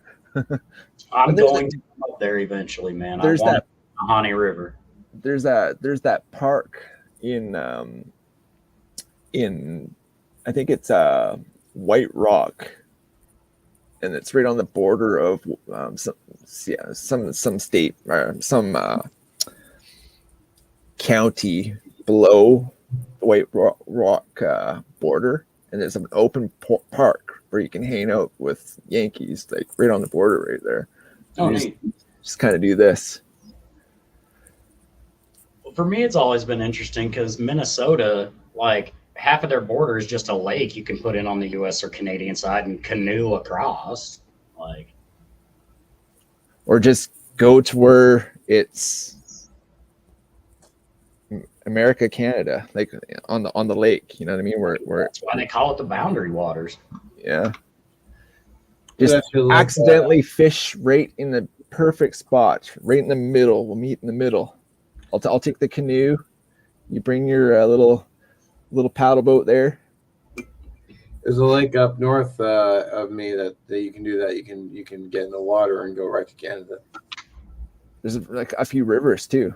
I'm going to come up there eventually, man. There's I want that the Honey River. There's that park in I think it's White Rock, and it's right on the border of some state or some county below the White Rock border, and there's an open park where you can hang out with Yankees, like right on the border right there. Oh, just kind of do this. For me, it's always been interesting because Minnesota, like half of their border is just a lake you can put in on the U.S. or Canadian side and canoe across. Like, or just go to where it's America, Canada, like on the lake. You know what I mean? Where that's why they call it the boundary waters. Yeah. Just accidentally fish right in the perfect spot, right in the middle. We'll meet in the middle. I'll take the canoe. You bring your little paddle boat there. There's a lake up north of me that you can do that. You can get in the water and go right to Canada. There's like a few rivers too.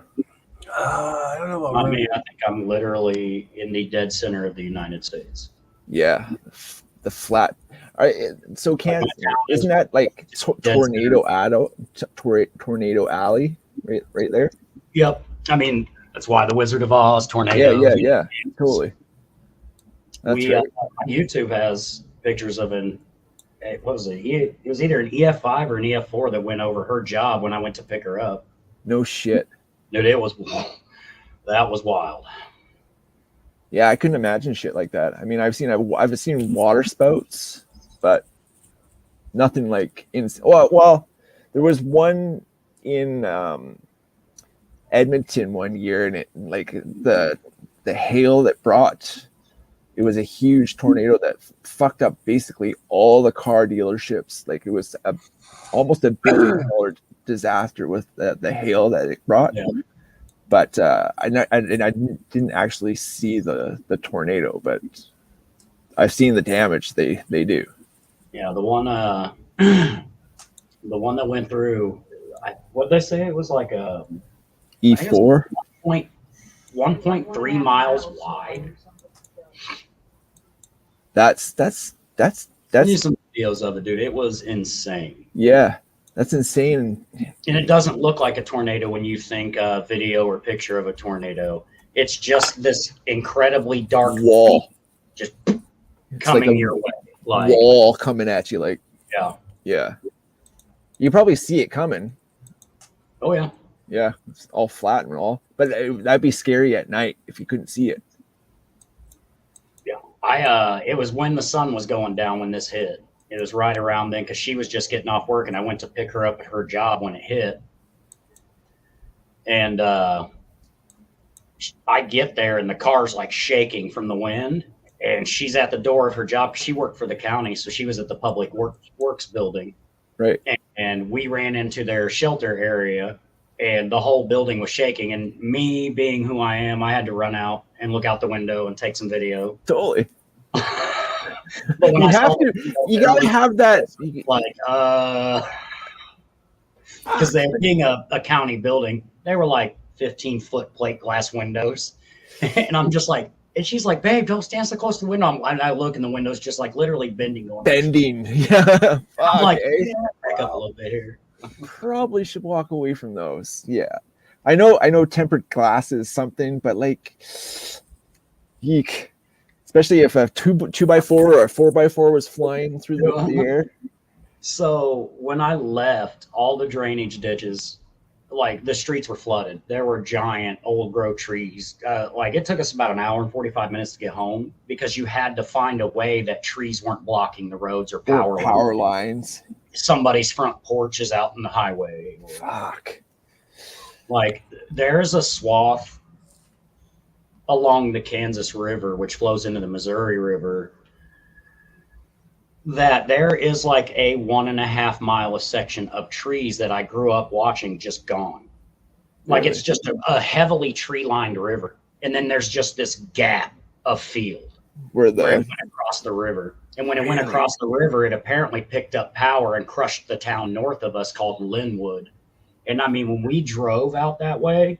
I don't know about I mean, I think I'm literally in the dead center of the United States. Yeah, the flat. All right, so Canada, isn't that like Tornado Alley right there? Yep. I mean, that's why the Wizard of Oz, tornado. Yeah, totally. That's right. YouTube has pictures of what was it? It was either an EF5 or an EF4 that went over her job when I went to pick her up. No shit. Dude, that was wild. Yeah, I couldn't imagine shit like that. I mean, I've seen water spouts, but nothing like well, there was one in Edmonton one year, and it like the hail that brought, it was a huge tornado that fucked up basically all the car dealerships. Like it was almost $1 billion disaster with the hail that it brought. Yeah. But I didn't actually see the tornado, but I've seen the damage they do. Yeah, the one that went through, what did they say? It was like a E4, 1.3 miles wide. That's There's some videos of it, dude. It was insane. Yeah, that's insane. And it doesn't look like a tornado when you think video or picture of a tornado. It's just this incredibly dark wall just coming like your way. Like wall coming at you, like yeah. You probably see it coming. Oh yeah. Yeah, it's all flat and all, but that'd be scary at night if you couldn't see it. Yeah, it was when the sun was going down when this hit. It was right around then because she was just getting off work, and I went to pick her up at her job when it hit. And I get there, and the car's like shaking from the wind, and she's at the door of her job. She worked for the county, so she was at the public works building. Right. And we ran into their shelter area, and the whole building was shaking. And me being who I am, I had to run out and look out the window and take some video. Totally. But when You I have saw to. the- You gotta have that. like because they being a county building, they were like 15-foot plate glass windows. And I'm just like, and she's like, babe, don't stand so close to the window. And I look and the window's just like literally bending. Going, Bending. Yeah. I'm like, Okay. yeah, back up a little bit here. Probably should walk away from those. Yeah. I know tempered glass is something, but like eek. Especially if a 2x4 or a 4x4 was flying through the air. So when I left, all the drainage ditches, like the streets were flooded. There were giant old growth trees. Like it took us about an hour and 45 minutes to get home because you had to find a way that trees weren't blocking the roads or Power lines. Somebody's front porch is out in the highway. Fuck. Like there's a swath along the Kansas River, which flows into the Missouri River, that there is like a 1.5 mile section of trees that I grew up watching just gone. Like it's just a heavily tree lined river. And then there's just this gap of field Where where it the went across the river. And when it went across the river, it apparently picked up power and crushed the town north of us called Linwood. And I mean, when we drove out that way,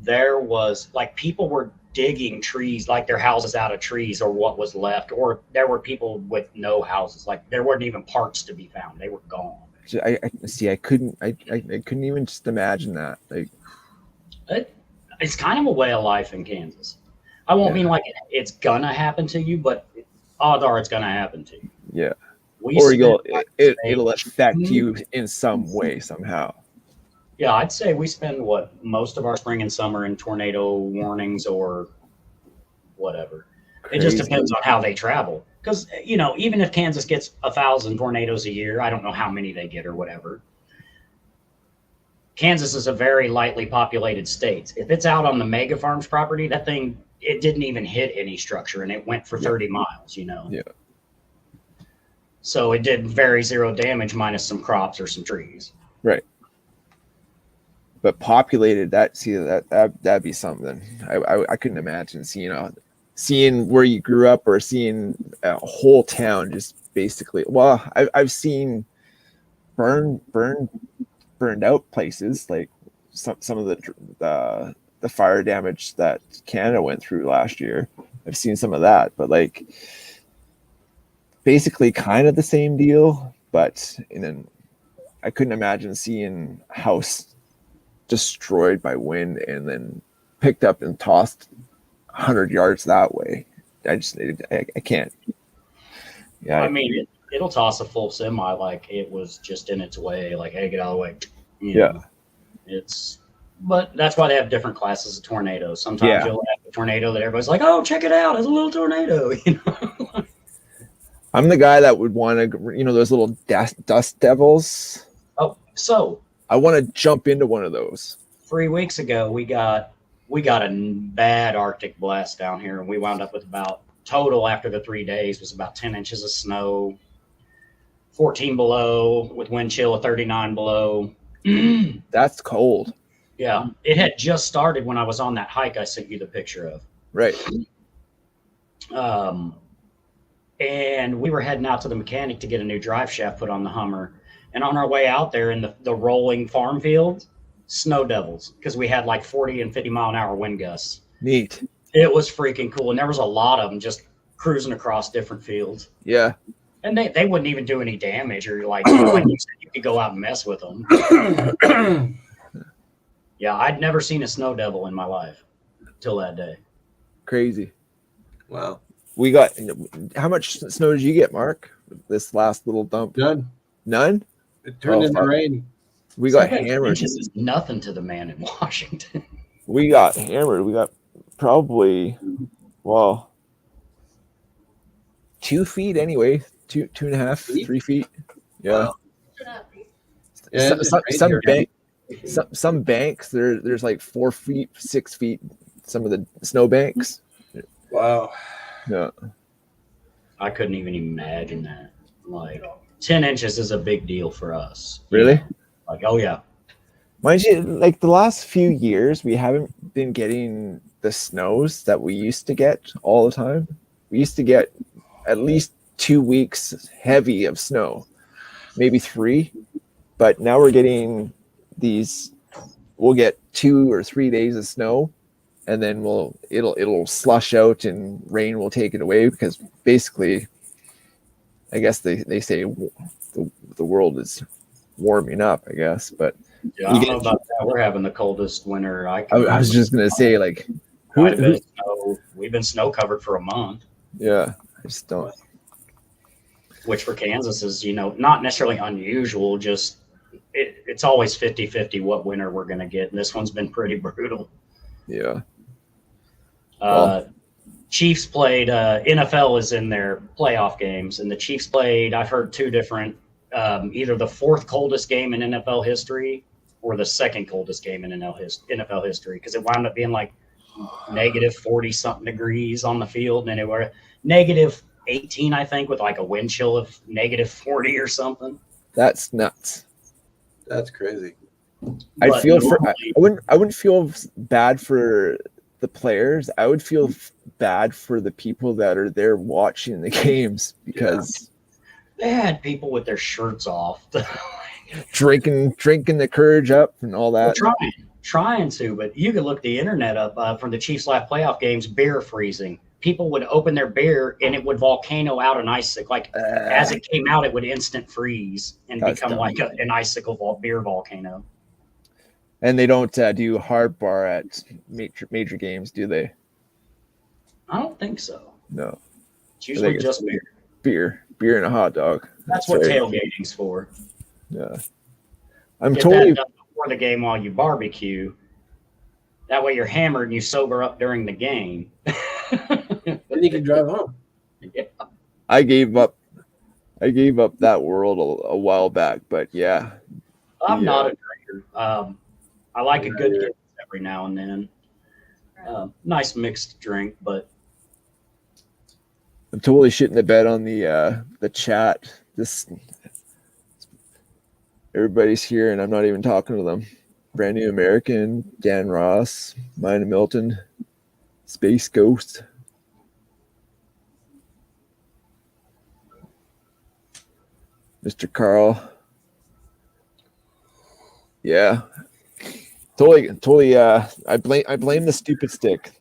there was like people were digging trees, like their houses out of trees or what was left, or there were people with no houses, like there weren't even parts to be found. They were gone. I see. I couldn't even just imagine that. Like It's kind of a way of life in Kansas. I won't mean like it's gonna happen to you, but odds are it's gonna happen to you. yeah. We Or spent, it'll affect you in some way somehow. yeah, I'd say we spend most of our spring and summer in tornado warnings or whatever. It just Crazy. depends on how they travel. Because, even if Kansas gets 1,000 tornadoes a year, I don't know how many they get or whatever. Kansas is a very lightly populated state. If it's out on the mega farms property, that thing, it didn't even hit any structure and it went for 30 miles, Yeah. So it did very zero damage minus some crops or some trees. Right. But populated, that'd be something. I couldn't imagine seeing where you grew up or seeing a whole town just basically. Well, I've seen burned out places, like some of the fire damage that Canada went through last year. I've seen some of that, but like basically kind of the same deal. But then I couldn't imagine seeing a house destroyed by wind and then picked up and tossed 100 yards that way. I can't. Yeah, I mean, it'll toss a full semi like it was just in its way, like, hey, get out of the way. Yeah. But that's why they have different classes of tornadoes. Sometimes Yeah. you'll have a tornado that everybody's like, oh, check it out, it's a little tornado. I'm the guy that would want to, those little dust devils. Oh, so I want to jump into one of those. 3 weeks ago, we got a bad Arctic blast down here, and we wound up with about total after the 3 days was about 10 inches of snow, 14 below with wind chill of 39 below. That's cold. Yeah, it had just started when I was on that hike I sent you the picture of. Right. And we were heading out to the mechanic to get a new drive shaft put on the Hummer. And on our way out there in the rolling farm field, snow devils, because we had like 40 and 50 mile an hour wind gusts. Neat. It was freaking cool. And there was a lot of them just cruising across different fields. Yeah. And they wouldn't even do any damage, or like you said, you could go out and mess with them. Yeah, I'd never seen a snow devil in my life till that day. Crazy. Wow. We got, how much snow did you get, Mark? This last little dump? None? It turned into fuck. rain. We got 7 hammered. inches is nothing to the man in Washington. We got hammered. We got probably, 2 feet anyway. 2.5, 3 feet. Yeah. Wow. Yeah, it just rained here. Some banks there's like 4 feet, 6 feet. Some of the snow banks. Wow. Yeah. I couldn't even imagine that. Like 10 inches is a big deal for us. you Really? know? Like, oh yeah. Mind you, like the last few years, we haven't been getting the snows that we used to get all the time. We used to get at least 2 weeks heavy of snow, maybe 3. But now we're getting these. We'll get 2 or 3 days of snow, and then it'll slush out and rain will take it away because basically, I guess they say the world is warming up. I guess, but Yeah, I don't know about that. We're having the coldest winter I can I was remember. just gonna say like Quite a bit of snow. We've been snow covered for a month, yeah, I just don't. which for Kansas is, not necessarily unusual. Just it's always 50-50 what winter we're going to get. And this one's been pretty brutal. Yeah. Chiefs played, NFL is in their playoff games, and the Chiefs played, I've heard 2 different, either the 4th coldest game in NFL history or the 2nd coldest game in NFL history, because it wound up being like negative 40 something degrees on the field, and it were negative 18, I think, with like a wind chill of negative 40 or something. That's nuts. That's crazy. I'd feel normally, I wouldn't feel bad for the players. I would feel bad for the people that are there watching the games because they had people with their shirts off. drinking the courage up and all that. Trying to, but you could look the internet up from the Chiefs' last playoff games, beer freezing. People would open their beer and it would volcano out an icicle. Like as it came out, it would instant freeze and become dumb. like an icicle beer volcano. And they don't do hard bar at major games, do they? I don't think so. No. It's usually it's just beer. Beer and a hot dog. That's what right. tailgating's for. Yeah. I'm Get totally that done before the game while you barbecue. That way you're hammered and you sober up during the game. Then you can drive home. Yeah. I gave up that world a while back, but yeah. I'm not a drinker. I like a good Guinness every now and then. Nice mixed drink, but I'm totally shitting the bed on the chat. Everybody's here, and I'm not even talking to them. Brand New American, Dan Ross, Mina Milton, Space Ghost. Mr. Carl. Yeah. Totally I blame the stupid stick.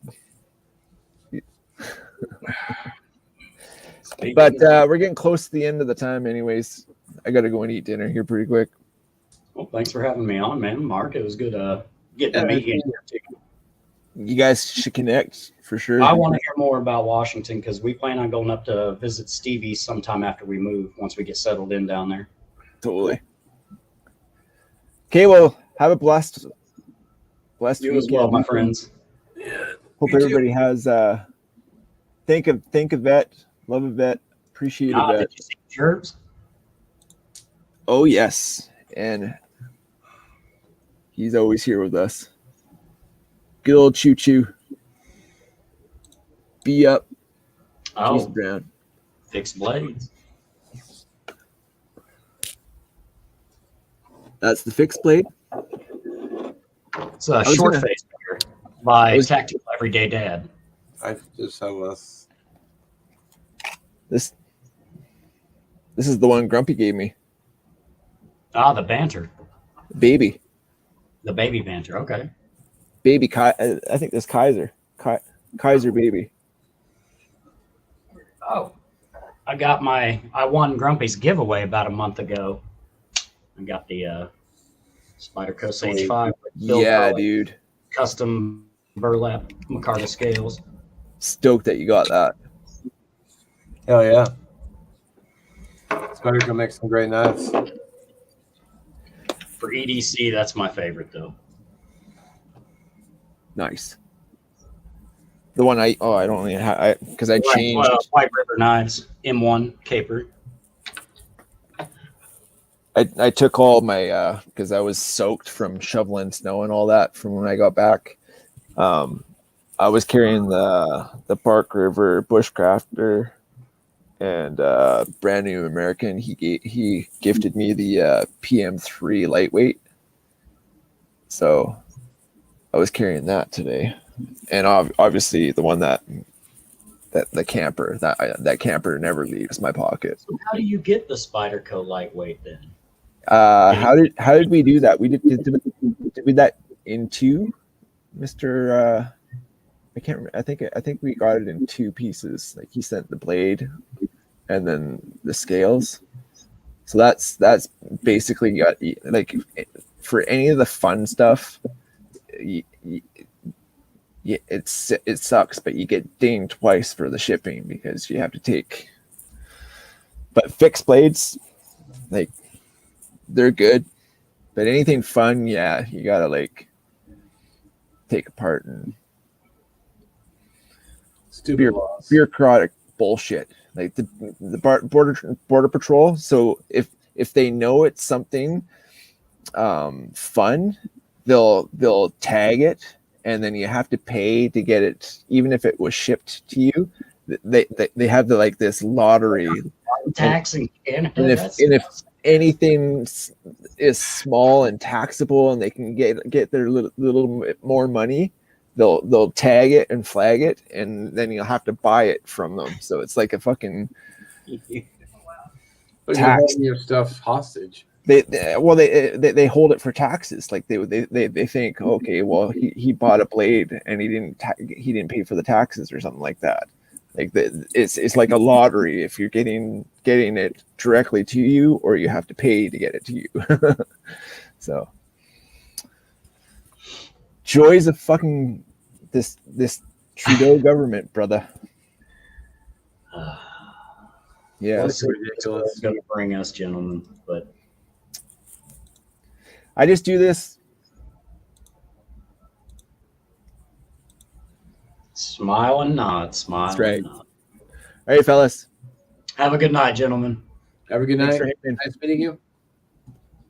But we're getting close to the end of the time anyways. I gotta go and eat dinner here pretty quick. Well, thanks for having me on, man. Mark, it was good getting to meet you. You guys should connect for sure. I want to hear more about Washington because we plan on going up to visit Stevie sometime after we move, once we get settled in down there. Totally. Okay, well, have a blessed You as weekend. well, my friends. Hope everybody has think of vet, love a vet, appreciate a vet. Did you see Gerbs? Oh yes, and he's always here with us. Good old Choo Choo. Be up. Oh, Jason Brown. Fixed Blades. That's the fixed blade. It's a short face beer by Tactical Everyday Dad. I just have us. This is the one Grumpy gave me. Ah, the banter. Baby. The baby banter. Okay. Baby I think this Kaiser. Kaiser baby. Oh, I won Grumpy's giveaway about a month ago. I got the Spider Coast H5. Yeah, dude. Custom burlap micarta scales. Stoked that you got that. Hell yeah. Spider can make some great knives. For EDC, that's my favorite though. Nice. The one I don't even have because I changed. White River knives, M1 caper. I took all my because I was soaked from shoveling snow and all that from when I got back. I I was carrying the Park River Bushcrafter, and Brand New American. He gifted me the PM3 lightweight, so I was carrying that today, and obviously the one that the camper that camper never leaves my pocket. So how do you get the Spyderco lightweight then? How did we do that? We did we that in two, Mr. I can't remember. I think we got it in two pieces. Like he sent the blade and then the scales. So that's basically like for any of the fun stuff, it sucks, but you get dinged twice for the shipping because you have to take. But fixed blades, like they're good, but anything fun, yeah, you gotta like take apart and Stupid laws. bureaucratic bullshit. Like the border patrol. So if they know it's something fun, they'll tag it, and then you have to pay to get it, even if it was shipped to you. They have like this lottery. Tax in Canada. And if anything is small and taxable, and they can get their little bit more money, they'll tag it and flag it, and then you'll have to buy it from them. So it's like a fucking But you're tax. holding your stuff hostage. They hold it for taxes. Like they think, okay, well he bought a blade and he didn't pay for the taxes or something like that. Like it's like a lottery if you're getting it directly to you, or you have to pay to get it to you. So joys of fucking this Trudeau government, brother. Yeah, That's It's ridiculous. going to bring us, gentlemen, but I just do this. smile and nod, smile. That's right. And nod. All right, fellas. Have a good night, gentlemen. Have a good Thanks night. for having me. Nice meeting you.